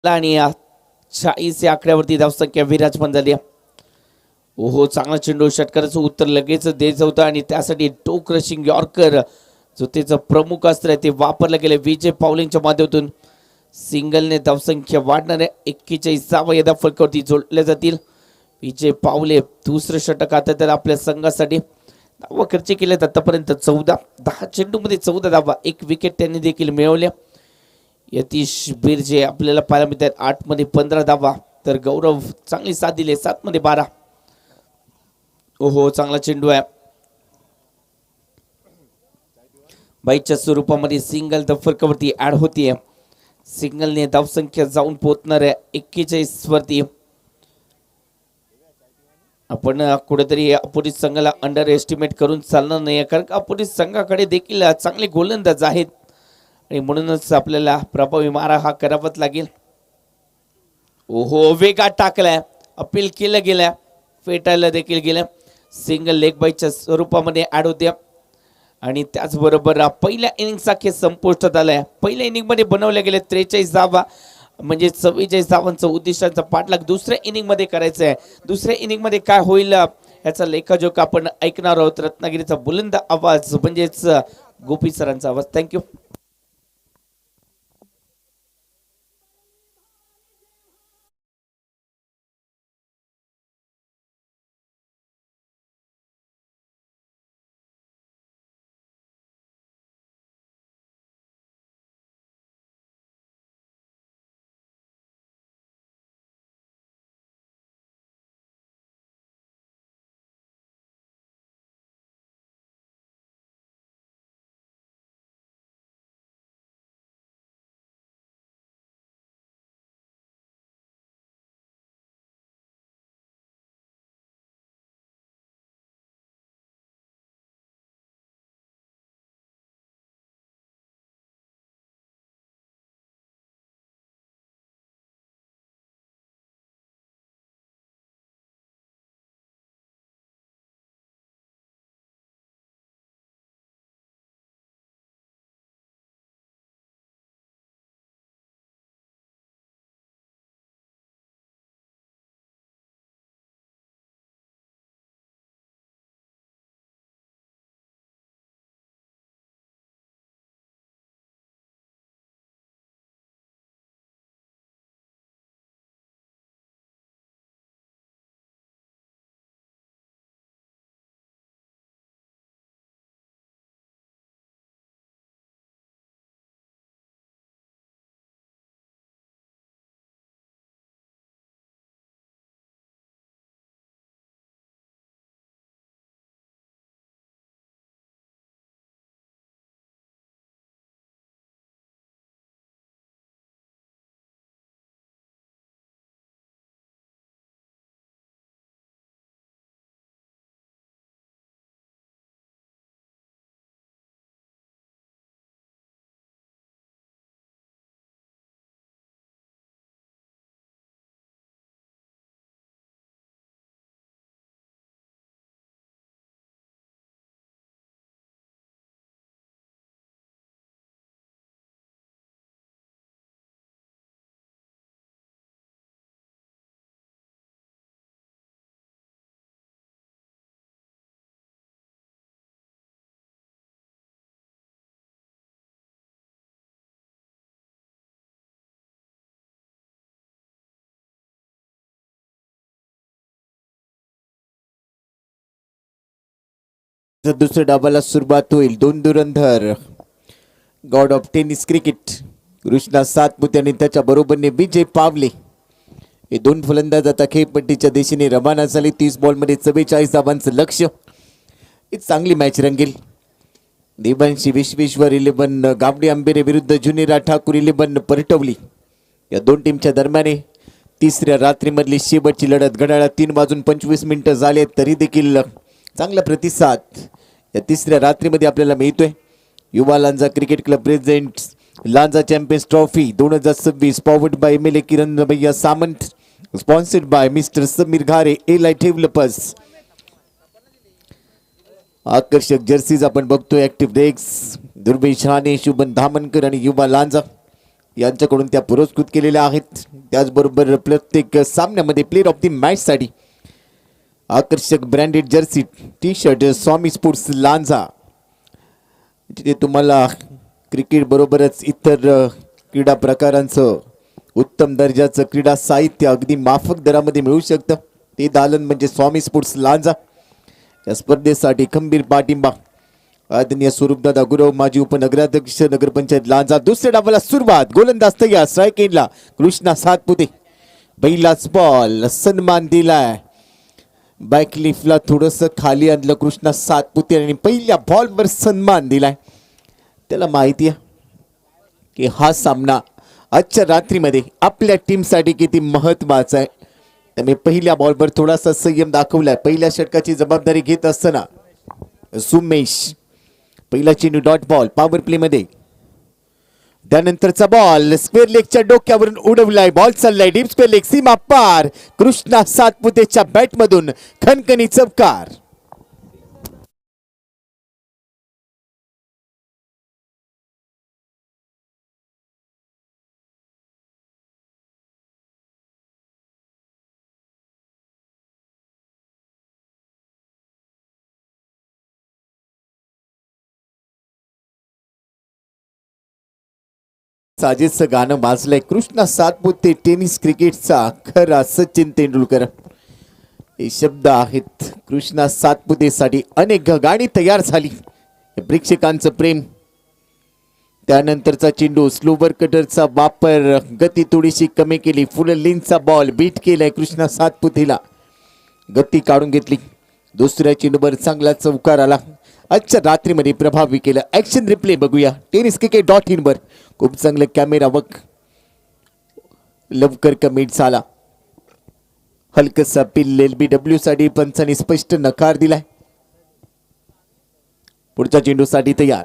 आणि 40 या आकड्यावरती धावसंख्या विराजमान झाली. ओहो, चांगला चेंडू. षटकाराचं उत्तर लगेच द्यायचं होतं आणि त्यासाठी टो क्रशिंग यॉर्कर जो त्याचं प्रमुख अस्त्र आहे ते वापरलं गेले विजय पावलेंच्या माध्यमातून. सिंगलने धावसंख्या वाढणार आहे. 41 या फलकावरती जोडल्या जातील. विजय पावले दुसरं षटक आता तर आपल्या संघासाठी. धावा खर्च केल्यात आतापर्यंत 14. 10 चेंडूमध्ये 14 धावा. एक विकेट त्यांनी देखील मिळवल्या. यतीश बिर्जे आपल्याला पाहायला मिळतात 8 मध्ये 15 धावा. तर गौरव चांगली साथ दिली 7 मध्ये 12. ओहो, चांगला चेंडू आहे. बाईच्या स्वरूपामध्ये सिंगल फलकावरती ऍड होतीये. सिंगलने धावसंख्या जाऊन पोहोचणार आहे 41 वरती. आपण कुठेतरी अपोजिट संघाला अंडर एस्टिमेट करून चालणार नाही, कारण अपोजिट संघाकडे देखील चांगले गोलंदाज आहेत आणि म्हणूनच आपल्याला प्रभावी मारा हा करावाच लागेल. ओहो, वेगात टाकलाय. अपील केलं गेलं. फेटायला देखील गेलं. सिंगल लेग बाईच्या स्वरूपामध्ये ऍड होते. आणि त्याचबरोबर पहिल्या इनिंगचा खेळ संपुष्टात आलाय. पहिल्या इनिंगमध्ये बनवल्या गेल्या 43 धावा म्हणजे 44 धावांचं उद्दिष्टांचा पाठलाग दुसऱ्या इनिंगमध्ये करायचं आहे. दुसऱ्या इनिंगमध्ये काय होईल याचा लेखाजोखा आपण ऐकणार आहोत. रत्नागिरीचा बुलंद आवाज म्हणजेच गोपी सरांचा आवाज. थँक्यू. दुसऱ्या डावाला सुरुवात होईल. दोन धुरंधर god of tennis cricket Krishna Satpute आणि त्याच्या बरोबरने विजय पावले हे दोन फलंदाज आता खेळपट्टीच्या दिशेने रवाना झाले. 30 बॉलमध्ये 44 धावांचं लक्ष. ही चांगली मॅच रंगेल. देवांशी विश्वेश्वर 11 गावडे आंबेरे विरुद्ध जुनेरा ठाकूर 11 परटवली या दोन टीमच्या दरम्यान तिसऱ्या रात्रीमधली शेवटची लढत. घड्याळात 3:25 झाले तरी देखील चांगला प्रतिसाद या तिसऱ्या रात्रीमध्ये आपल्याला मिळतोय. Yuva Lanja cricket club present Lanja champions trophy 2026 powered by MLA Kiran Bhaiya Samant, sponsored by mister Sameer Ghare, ally developers. आकर्षक जर्सीज आपण बघतोय. ऍक्टिव्ह डेक्स दुर्बे शहाणे, शुभन धामनकर आणि युवा लांजा यांच्याकडून त्या पुरस्कृत केलेल्या आहेत. त्याचबरोबर प्रत्येक सामन्यामध्ये प्लेअर ऑफ द मॅच साठी आकर्षक ब्रँडेड जर्सी टी शर्ट स्वामी स्पोर्ट्स लांजा, जिथे तुम्हाला क्रिकेट बरोबरच इतर क्रीडा प्रकारांचं उत्तम दर्जाचं क्रीडा साहित्य अगदी माफक दरामध्ये मिळू शकतं. ते दालन म्हणजे स्वामी स्पोर्ट्स लांजा. या स्पर्धेसाठी खंबीर पाठिंबा आदरणीय स्वरूपदादा गुरव, माजी उपनगराध्यक्ष नगरपंचायत लांजा. दुसऱ्या डावाला सुरुवात. गोलंदाज तयार. स्ट्राईक एंडला कृष्णा सातपुते. पहिलाच बॉल सन्मान दिलाय. बॅकलिफ्टला थोडंसं खाली आणलं कृष्णा सातपुते आणि पहिल्या बॉलवर सन्मान दिलाय. त्याला माहिती आहे की हा सामना आजच्या रात्रीमध्ये आपल्या टीमसाठी किती महत्वाचा आहे. त्यामुळे पहिल्या बॉलवर थोडासा संयम दाखवलाय. पहिल्या षटकाची जबाबदारी घेत असताना सुमेश पहिला चेंडू डॉट बॉल पॉवर प्ले मध्ये. त्यानंतरचा बॉल स्क्वेअर लेगच्या डोक्यावरून उडवलाय. बॉल चाललाय डीप स्क्वेअर लेग सीमा पार. कृष्णा सातपुतेच्या बॅटमधून खणखणी चौकार. साजेचं गाणं वाजलंय. कृष्णा सातपुते टेनिस क्रिकेटचा खरा सचिन तेंडुलकर हे शब्द आहेत. कृष्णा सातपुतेसाठी अनेक गाणी तयार झाली. प्रेक्षकांचं प्रेम. त्यानंतरचा चेंडू स्लोवर कटरचा वापर, गती थोडीशी कमी केली. फुल लेनचा बॉल बीट केलाय कृष्णा सातपुतेला, गती काढून घेतली. दुसऱ्या चेंडूवर चांगला चौकार आला. आजच्या रात्रीमध्ये प्रभावी केलं. ऍक्शन रिप्ले बघूया tenniscricket.in वर. खूप चांगलं कॅमेरा वर्क लवकर कमिट झाला. हलकसा पिल LBW साठी पंचांनी स्पष्ट नकार दिलाय. पुढच्या चेंडूसाठी तयार.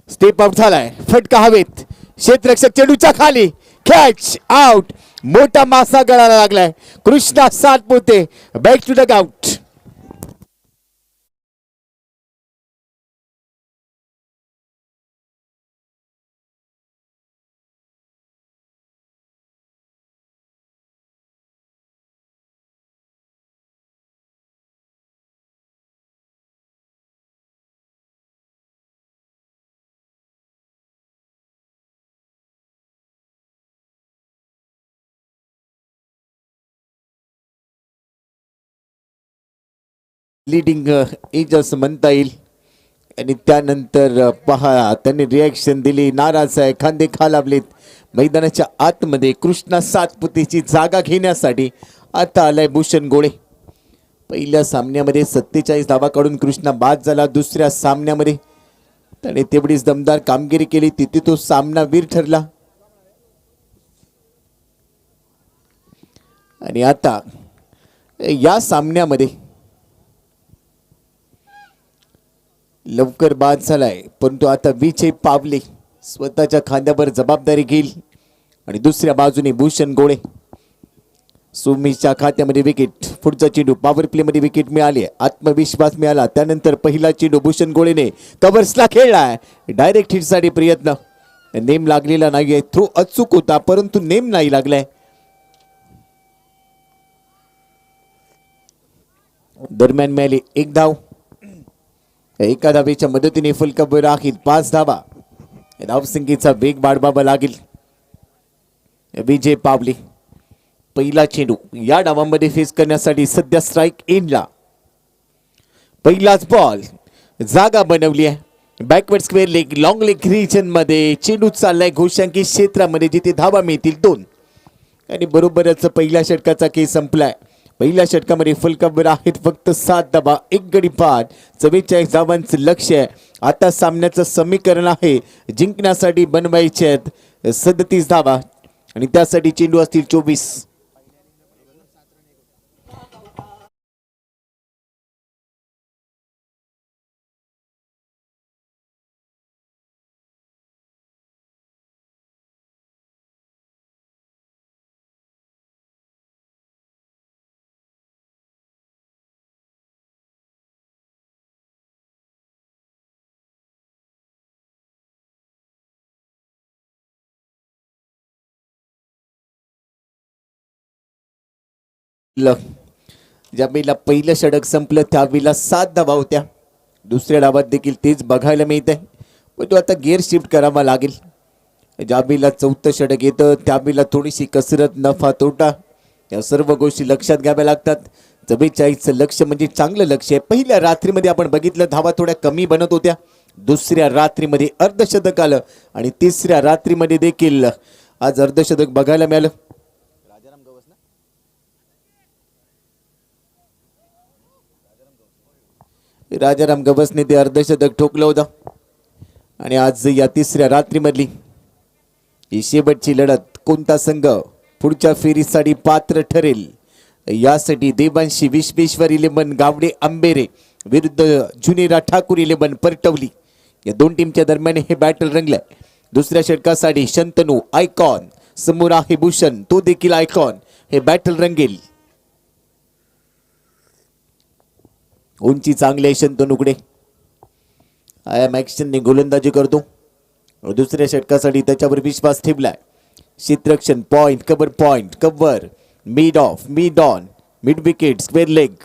स्टेप आउट झालाय. फटका हवेत. क्षेत्ररक्षक चेंडूच्या खाली. Catch out. मोठा मासा गळाला लागलाय. Krishna Satpute back to the out. Leading edge असं म्हणता येईल. आणि त्यानंतर पहा त्यांनी रिॲक्शन दिली. नाराज आहे. खांदे खालावलेत. मैदानाच्या आतमध्ये कृष्णा सातपुतेची जागा घेण्यासाठी आता आलाय भूषण गोळे. पहिल्या सामन्यामध्ये 47 धावा काढून कृष्णा बाद झाला. दुसऱ्या सामन्यामध्ये त्याने तेवढीच दमदार कामगिरी केली. तिथे तो सामनावीर ठरला. आणि आता या सामन्यामध्ये लवकर बाद झालाय, परंतु आता विजय पावले स्वतःच्या खांद्यावर जबाबदारी घेईल. आणि दुसऱ्या बाजूने भूषण गोळे. सुमीच्या खात्यामध्ये विकेट. पुढचा चेंडू पॉवर प्ले मध्ये विकेट मिळाली. आत्मविश्वास मिळाला. त्यानंतर पहिला चेंडू भूषण गोळेने कव्हर्सला खेळलाय. डायरेक्ट हिटसाठी प्रयत्न. नेम लागलेला नाहीये. थ्रो अचूक होता परंतु नेम नाही लागलाय. दरम्यान मिळाली एक धाव. एका धावेच्या मदतीने फुल कव्हर राहील. 5 धावा. धावसंख्येचा वेग वाढवावा लागेल. विजय पावले. पहिला चेंडू या डावामध्ये फेस करण्यासाठी सध्या स्ट्राइक एंडला. पहिलाच बॉल. जागा बनवली आहे. Backward square leg long leg region मध्ये चेंडू चाललाय घोषांकी क्षेत्रामध्ये जिथे धावा मिळतील 2. आणि बरोबरच पहिल्या षटकाचा खेळ संपलाय. पहिल्या षटकामध्ये फुल कव्हर आहेत. फक्त 7 धावा, 1 गडी बाद. 44 धावांचं लक्ष्य आहे. आता सामन्याचं समीकरण आहे जिंकण्यासाठी बनवायचे आहेत 37 धावा आणि त्यासाठी चेंडू असतील 24. ज्यावेळेला पहिलं षटक संपलं त्यावेळेला 7 धावा होत्या. दुसऱ्या डावात देखील तेच बघायला मिळत आहे. पण तो आता गिअर शिफ्ट करावा लागेल. ज्यावेळेला 4थं षटक येतं त्यावेळेला थोडीशी कसरत, नफा तोटा या सर्व गोष्टी लक्षात घ्याव्या लागतात. 44चं लक्ष्य म्हणजे चांगलं लक्ष्य आहे. पहिल्या रात्रीमध्ये आपण बघितलं धावा थोड्या कमी बनत होत्या. दुसऱ्या रात्रीमध्ये अर्धशतक आलं आणि तिसऱ्या रात्रीमध्ये देखील आज अर्धशतक बघायला मिळालं. राजाराम गवसने ते अर्धशतक ठोकलं होतं. आणि आज या तिसऱ्या रात्रीमधली ही शेवटची लढत. कोणता संघ पुढच्या फेरीसाठी पात्र ठरेल यासाठी देवांशी विश्वेश्वर 11 गावडे आंबेरे विरुद्ध जुनेरा ठाकूर 11 परटवली या 2 टीमच्या दरम्यान हे बॅटल रंगलंय. दुसऱ्या षटकासाठी शंतनू आयकॉन समोर आहे भूषण, तो देखील आयकॉन. हे बॅटल रंगेल. उंची चांगली आहे शंतनूकडे. आय एम ॲक्शनने गोलंदाजी करतो. दुसऱ्या षटकासाठी त्याच्यावर विश्वास ठेवलाय. क्षेत्ररक्षण point, cover point, cover, mid of, mid on, mid wicket, square leg.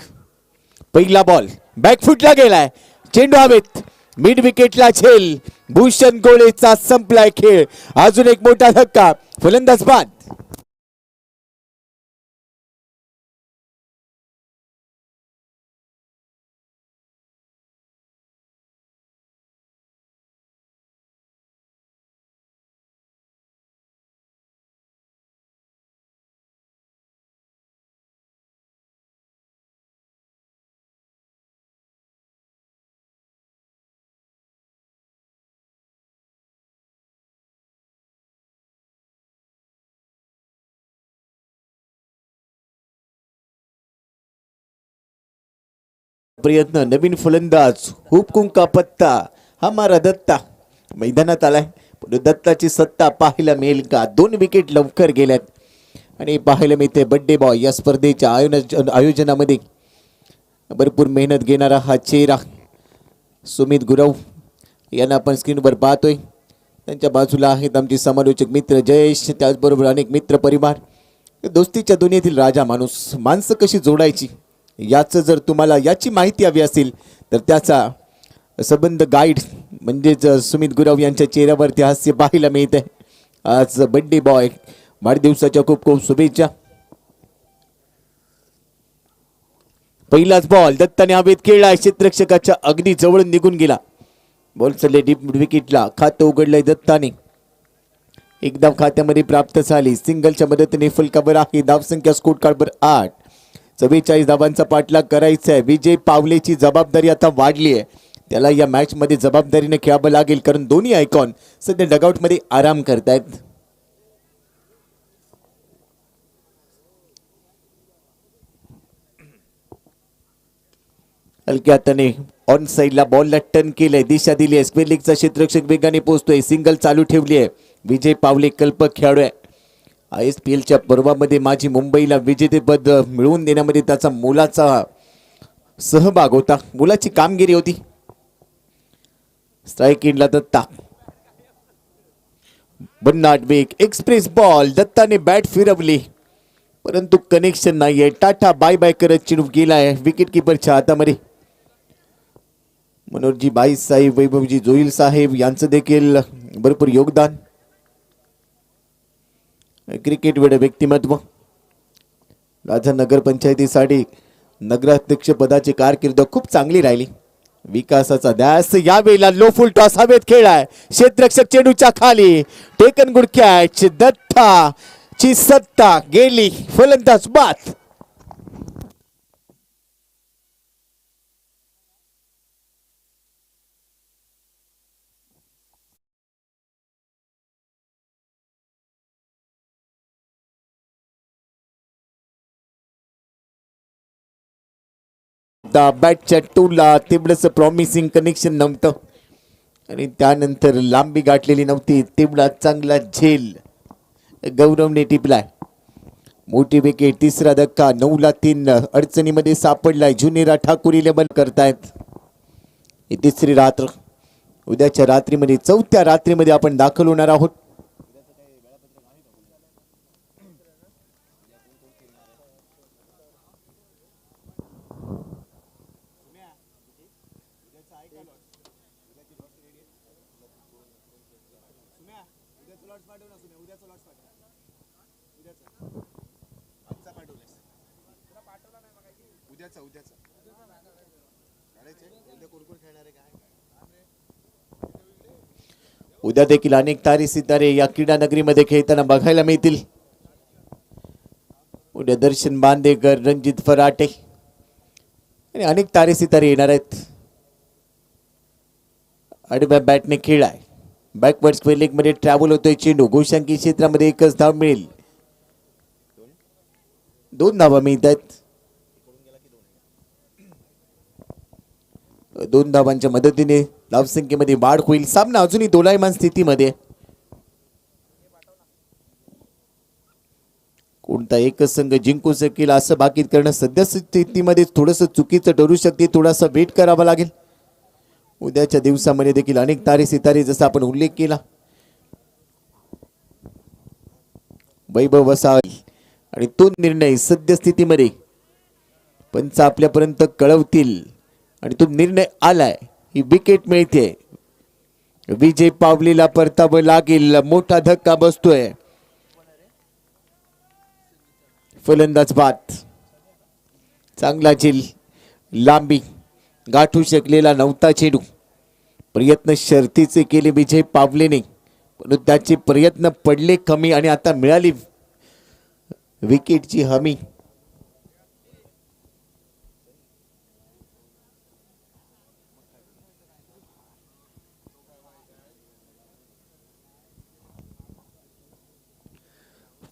पहिला बॉल बॅकफुटला गेलाय. चेंडू हवेत. मिड विकेटला झेल. भूषण गोळेचा संपलाय खेळ. अजून एक मोठा धक्का. फलंदाज बाद. प्रयत्न. नवीन फलंदाज हुकूम का पत्ता हमारा दत्ता मैदानात आलाय. पण दत्ताची सत्ता पाहायला मिळेल का? 2 विकेट लवकर गेल्यात आणि पाहायला मिळते बड्डे बॉय या स्पर्धेच्या आयोजनामध्ये भरपूर मेहनत घेणारा हा चेहरा सुमित गुरव यांना आपण स्क्रीनवर पाहतोय. त्यांच्या बाजूला आहेत आमचे समालोचक मित्र जयेश, त्याचबरोबर अनेक मित्र परिवार. दोस्तीच्या दुनियेतील राजा माणूस. माणसं कशी जोडायची याचं जर तुम्हाला याची माहिती हवी असेल तर त्याचा संबंध गाईड म्हणजेच सुमित गुरव यांच्या चेहऱ्यावरती हास्य पाहायला मिळते. आज बड्डे बॉय वाढदिवसाच्या खूप खूप शुभेच्छा. पहिलाच बॉल दत्ताने हवेत खेळला. क्षेत्ररक्षकाच्या अगदी जवळून निघून गेला. बॉल चालले डीप विकेटला. खातं उघडलंय दत्ताने. एकदा खात्यामध्ये प्राप्त झाली. सिंगलच्या मदतीने फलकावर आहे. धावसंख्या स्कोर कार्डवर 8. 44 धावांचा पाठलाग करायचा आहे. विजय पावलेची जबाबदारी आता वाढली आहे. त्याला या मॅच मध्ये जबाबदारीने खेळावं लागेल कारण दोन्ही आयकॉन सध्या डगआउट मध्ये आराम करतायत. हलक्या हाताने ऑन साइडला बॉलला टर्न केलंय. दिशा दिली आहे. स्क्वेअर लेगचा क्षेत्ररक्षक वेगाने पोहोचतोय. सिंगल चालू ठेवली आहे. विजय पावले कल्पक खेळाडू आहे. ISPLच्या पर्वामध्ये माझी मुंबईला विजेतेपद मिळवून देण्यामध्ये त्याचा मोलाचा सहभाग होता. मोलाची कामगिरी होती. स्ट्राईक इनला दत्ता. बन्नाट वेग. Express ball. दत्ताने बॅट फिरवली परंतु कनेक्शन नाहीये. टाटा बाय बाय करत चिडून गेलाय विकेट किपरच्या हातामध्ये. मनोहरजी बाई साहेब, वैभवजी जोईल साहेब यांचं देखील भरपूर योगदान. क्रिकेट वेळ व्यक्तिमत्व. राजा नगर पंचायतीसाठी नगराध्यक्ष पदाची कारकीर्द खूप चांगली राहिली. विकासाचा ध्यास. यावेळेला लो फुल टॉस हवेत खेळाय. क्षेत्ररक्षक चेंडूच्या खाली. Taken good catch. दत्ताची सत्ता गेली. फलंदाज बाद. बॅटच्या टूला तेवढंच प्रॉमिसिंग कनेक्शन नव्हतं आणि त्यानंतर लांबी गाठलेली नव्हती. तेवढा चांगला झेल गौरवने टिपलाय. मोठी विकेट. तिसरा धक्का. 9-3 अडचणीमध्ये सापडलाय. जुनेरा ठाकूर 11 करतायत. ही तिसरी रात्र. उद्याच्या रात्रीमध्ये 4थ्या रात्रीमध्ये आपण दाखल होणार आहोत. उद्या देखील अनेक तारे सितारे या क्रीडा नगरीमध्ये खेळताना बघायला मिळतील. उद्या दर्शन बांदेकर, रणजित फराटे आणि अनेक तारे सितारे येणार आहेत. आडव्या बॅटने खेळाय. बॅकवर्ड स्क्वेअर लेग मध्ये ट्रॅव्हल होतोय चेंडू. गोशांकी क्षेत्रामध्ये एकच धाव मिळेल. 2 धावा मिळतात. 2 धावांच्या मदतीने धावसंख्येमध्ये वाढ होईल. सामना अजूनही दोलायमान स्थितीमध्ये. कोणता एकच संघ जिंकू शकेल असं भाकीत करणं सध्या स्थितीमध्ये थोडंसं चुकीचं ठरू शकते. थोडासा वेट करावा लागेल. उद्याच्या दिवसामध्ये देखील अनेक तारे सितारे जसा आपण उल्लेख केला. वैभव असाल आणि तो निर्णय सद्यस्थितीमध्ये पंच आपल्यापर्यंत कळवतील आणि तो निर्णय आलाय. ही विकेट मिळते. विजय पावलेला परतावं लागेल. मोठा धक्का बसतोय. फलंदाज बाद. चांगला झेल, लांबी गाठू शकलेला नव्हता चेंडू. प्रयत्न शर्तीचे केले विजय पावलेने, परंतु त्याचे प्रयत्न पडले कमी आणि आता मिळाली विकेटची हमी.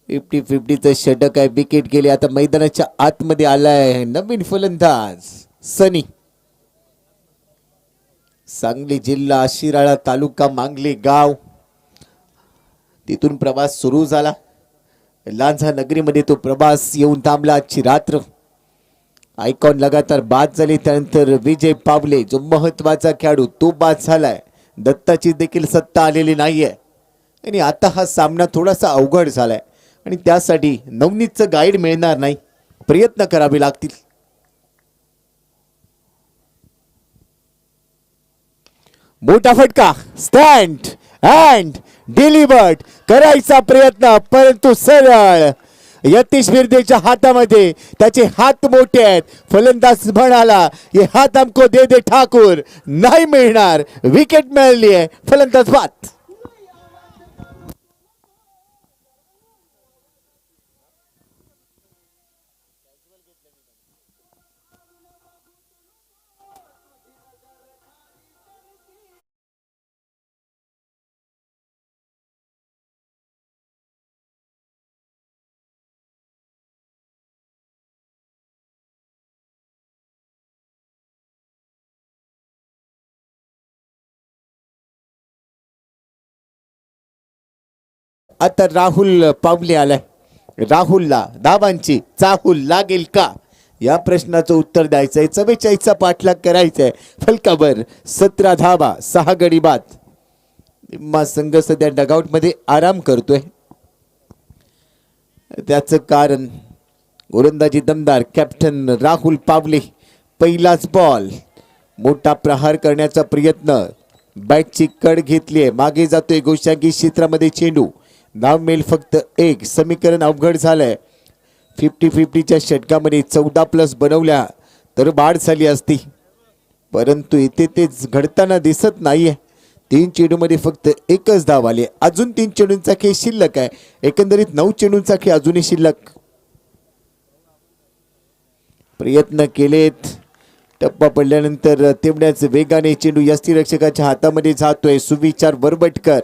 फिफ्टी फिफ्टीचं षटक आहे. विकेट गेले. आता मैदानाच्या आतमध्ये आलाय नवीन फलंदाज सनी. सांगली जिल्हा, शिराळा तालुका, मांगले गाव, तिथून प्रवास सुरू झाला. लांजा नगरीमध्ये तो प्रवास येऊन थांबला. आजची रात्र आयकॉन लगातार बाद झाले. त्यानंतर विजय पावले जो महत्वाचा खेळाडू तो बाद झालाय. दत्ताची देखील सत्ता आलेली नाहीये आणि आता हा सामना थोडासा अवघड झालाय आणि त्यासाठी नवनीतचं गाईड मिळणार नाही. प्रयत्न करावे लागतील. मोठा फटका, स्टँड अँड डिलिव्हर्ड करायचा प्रयत्न, परंतु सरळ. यतीश बिर्देच्या हातामध्ये, त्याचे हात मोठे आहेत. फलंदाज म्हणाला ये हात हमको दे दे ठाकूर, नाही मिळणार. विकेट मिळाली आहे. फलंदाज बाद. आता राहुल पावले आलाय. राहुलला धावांची चाहूल लागेल का या प्रश्नाचं उत्तर द्यायचंय. 44चा पाठलाग करायचाय. फलकावर 17 धावा, 6 गडी बाद. निम्मा संघ सध्या डगआउट मध्ये आराम करतोय. त्याचं कारण गोलंदाजी दमदार कॅप्टन राहुल पावले. पहिलाच बॉल, मोठा प्रहार करण्याचा प्रयत्न. बॅटची कड घेतलीय, मागे जातोय गोशांगी क्षेत्रामध्ये चेंडू. धाव मिळेल फक्त 1. समीकरण अवघड झालंय. 50-50च्या षटकामध्ये 14+ बनवल्या तर वाढ झाली असती, परंतु इथे तेच घडताना दिसत नाहीये. 3 चेंडूमध्ये फक्त 1च धाव आली. अजून 3 चेंडूंचा खेळ शिल्लक आहे. एकंदरीत 9 चेंडूंचा खेळ अजूनही शिल्लक. प्रयत्न केलेत. टप्पा पडल्यानंतर तेवढ्याच वेगाने चेंडू यष्टीरक्षकाच्या हातामध्ये जातोय. सुविचार वरबटकर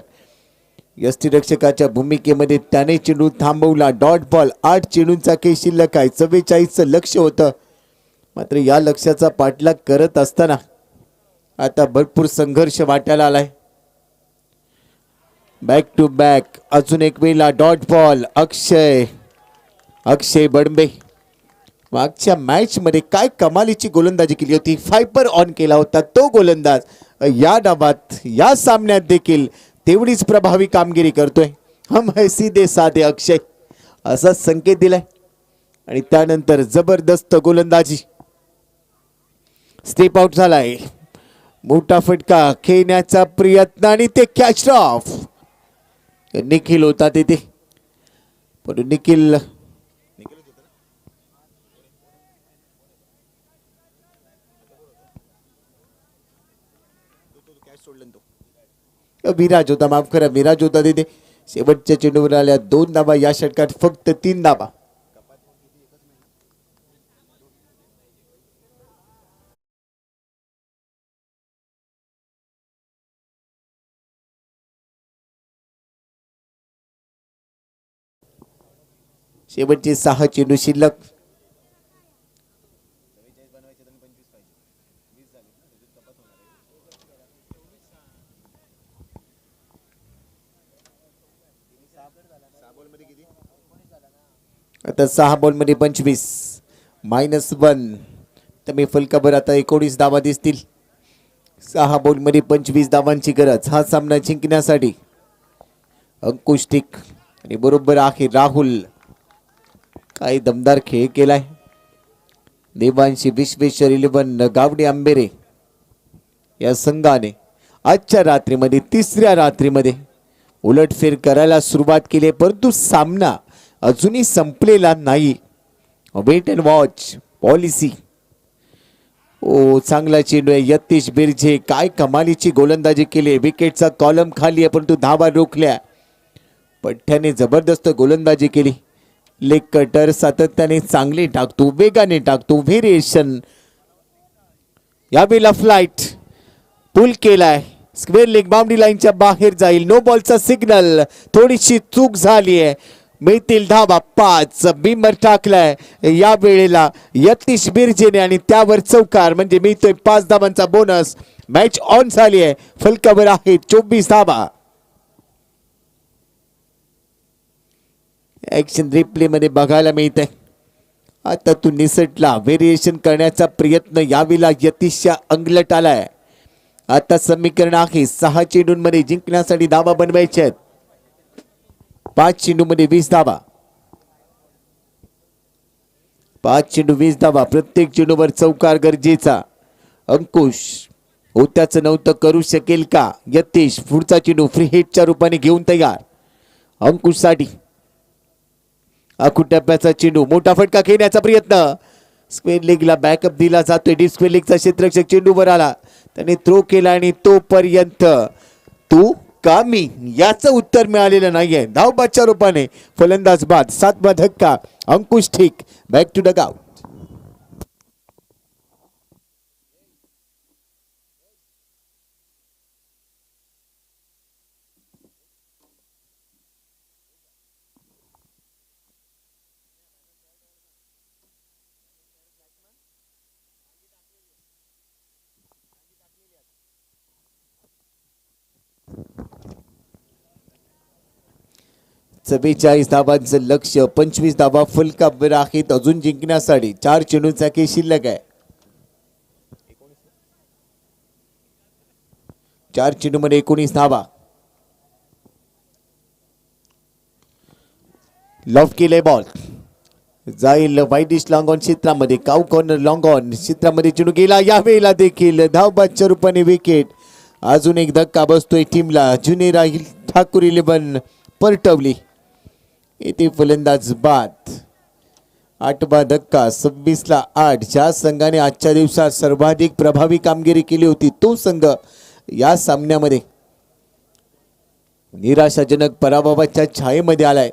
यष्टीरक्षकाच्या भूमिकेमध्ये त्याने चेंडू थांबवला. Dot ball. 8 चेंडूंचा खेळ शिल्लक आहे. 44चं लक्ष होतं, मात्र या लक्ष्याचा पाठलाग करत असताना आता भरपूर संघर्ष वाटायला आलाय. बॅक टू बॅक अजून एक वेळेला डॉट बॉल. अक्षय बडंबे मागच्या मॅच मध्ये काय कमालीची गोलंदाजी केली होती. फायपर ऑन केला होता तो गोलंदाज या डावात, या सामन्यात देखील तेवढीच प्रभावी कामगिरी करतोय. हम है सीधे साधे अक्षय असा संकेत दिलाय आणि त्यानंतर जबरदस्त गोलंदाजी. स्टेप आउट झालाय. मोठा फटका खेळण्याचा प्रयत्न आणि ते कॅच ऑफ. निखिल होता तिथे, पण निखिल विराज होता, माफ करा, विराज होता तिथे. शेवटच्या चेंडूवर आल्या 2 धावा. या षटकात फक्त 3 धावा. शेवटचे 6 चेंडू शिल्लक. आता 6 बॉलमध्ये 25 -1. तर मी फलकावर आता 19 धावा दिसतील. 6 बॉलमध्ये 25 धावांची गरज हा सामना जिंकण्यासाठी. अंकुश टिक आणि बरोबर आहे राहुल. काय दमदार खेळ केलाय. देवांशी विश्वेश्वर 11 गावडे आंबेरे या संघाने आजच्या रात्रीमध्ये तिसऱ्या रात्रीमध्ये उलटफेर करायला सुरुवात केली, परंतु सामना अजूनही संपलेला नाही. Wait and watch policy. ओ चांगला चेंडू आहे. यतीश बिर्जे काय कमालीची गोलंदाजी केली. विकेटचा कॉलम खाली आहे परंतु धावा रोखल्या. पठ्ठ्याने जबरदस्त गोलंदाजी केली. लेग कटर सातत्याने चांगले टाकतो, वेगाने टाकतो. व्हेरिएशन यावेळेला फ्लाइट पुल केलाय. स्क्वेअर लेग बाउंड्री लाईनच्या बाहेर जाईल. नो बॉलचा सिग्नल. थोडीशी चूक झाली आहे. मिळतील धावा 5. बिमर टाकलाय या वेळेला यतीश बिर्जेने आणि त्यावर चौकार म्हणजे मिळतोय 5 धावांचा बोनस. मॅच ऑन झाली आहे. फलकावर आहे 24 धावा. ऍक्शन रिप्ले मध्ये बघायला मिळतंय. आता तू निसटला. व्हेरिएशन करण्याचा प्रयत्न यावेळेला यतीशच्या अंगलट आलाय. आता समीकरण आहे 6 चेंडूंमध्ये जिंकण्यासाठी धावा बनवायचे आहेत. 5 चेंडूमध्ये 20 धावा. 5 चेंडू 20 धावा. प्रत्येक चेंडूवर चौकार गरजेचा. अंकुश होत्याचं नव्हतं करू शकेल का. यतीश पुढचा चेंडू फ्री हिटच्या रूपाने घेऊन तयार. अंकुश साठी टप्प्याचा चेंडू. मोठा फटका खेळण्याचा प्रयत्न. स्क्वेअर लेगला बॅकअप दिला जातोय. डीप स्क्वेअर लेगचा क्षेत्ररक्षक चेंडूवर आला. त्याने थ्रो केला आणि तोपर्यंत तू कामी याचं उत्तर मिळालेलं नाहीये. धावबादच्या रूपाने फलंदाज बाद. 7वा धक्का. अंकुश ठीक. Back to dugout. चव्वेचाळीस धावांचं लक्ष्य. 25 धावा फलकावर आहेत अजून जिंकण्यासाठी. 4 चेंडूंचा खेळ शिल्लक आहे. 4 चेंडूमध्ये 19 धावा. लॉफ केले बॉल जाईल वाईडिश लॉंग ऑन क्षेत्रामध्ये. काऊ कॉर्नर लॉंग ऑन क्षेत्रामध्ये चेंडू गेला. यावेळेला देखील धावबादच्या रूपाने विकेट. अजून एक धक्का बसतोय टीमला. जुने राहील ठाकूर 11 परटवली. येथे फलंदाज बाद. 8वा धक्का. 26ला 8. ज्या संघाने आजच्या दिवसात सर्वाधिक प्रभावी कामगिरी केली होती तो संघ या सामन्यामध्ये निराशाजनक पराभवाच्या छायेमध्ये आलाय.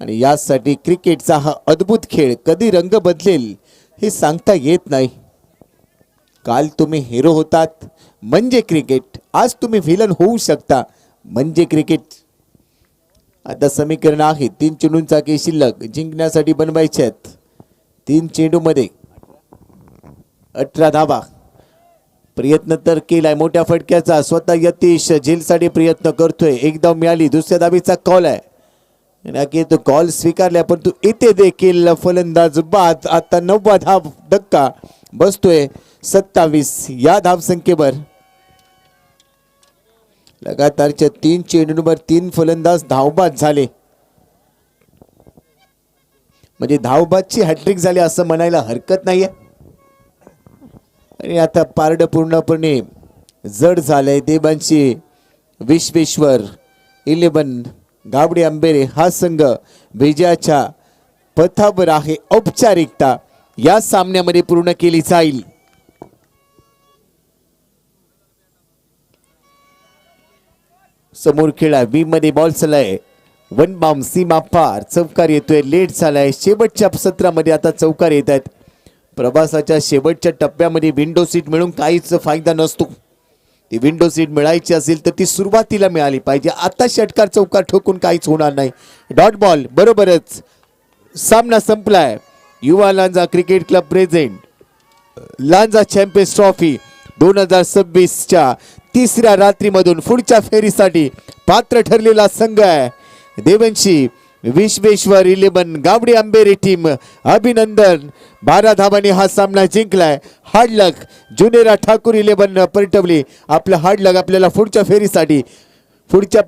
आणि यासाठी क्रिकेटचा हा अद्भुत खेळ कधी रंग बदलेल हे सांगता येत नाही. काल तुम्ही हिरो होतात म्हणजे क्रिकेट. आज तुम्ही व्हिलन होऊ शकता म्हणजे क्रिकेट. आता समीकरण आहे 3 चेंडूंचा खेळ शिल्लक. जिंकण्यासाठी बनवायचे आहेत. 3 चेंडूमध्ये 18 धावा. प्रयत्न तर केलाय मोठ्या फटक्याचा. स्वतः यतीश झेलसाठी प्रयत्न करतोय. एकदा मिळाली. दुसऱ्या धावेचा कॉल आहे. तो कॉल स्वीकारला परंतु इथे देखील फलंदाज बाद. आता 9वा धाव धक्का बसतोय 27 या धावसंख्येवर. लगातारच्या 3 चेंडूंवर 3 फलंदाज धावबाद झाले. म्हणजे धावबादची हॅट्रिक झाली असं म्हणायला हरकत नाहीये. आणि आता पारड पूर्णपणे जड झालंय. देवांशी विश्वेश्वर 11 गावडे आंबेरे हा संघ विजयाच्या पथावर आहे. औपचारिकता या सामन्यामध्ये पूर्ण केली जाईल. समोर खेळा. बी मध्ये बॉल चाललाय. 1 बाउंड सीमा पार. चौकार येतोय. लेट झालाय. शेवटच्या सत्रामध्ये आता चौकार येत आहेत. प्रवासाच्या शेवटच्या टप्प्यामध्ये विंडो सीट मिळून काहीच फायदा नसतो. ती विंडो सीट मिळायची असेल तर ती सुरुवातीला मिळाली पाहिजे. आता षटकार चौकार ठोकून काहीच होणार नाही. डॉट बॉल बरोबरच सामना संपलाय. Yuva Lanja cricket club present Lanja champions trophy 2026च्या तिसऱ्या रात्रीमधून पुढच्या फेरीसाठी पात्र ठरलेला संघ आहे देवंशी विश्वेश्वर 11 गावडे आंबेरे टीम. अभिनंदन. 12 धावांनी हा सामना जिंकलाय. हार्ड लक जुनेरा ठाकूर 11 परटवली. आपलं हार्ड लक आपल्याला पुढच्या फेरीसाठी पुढच्या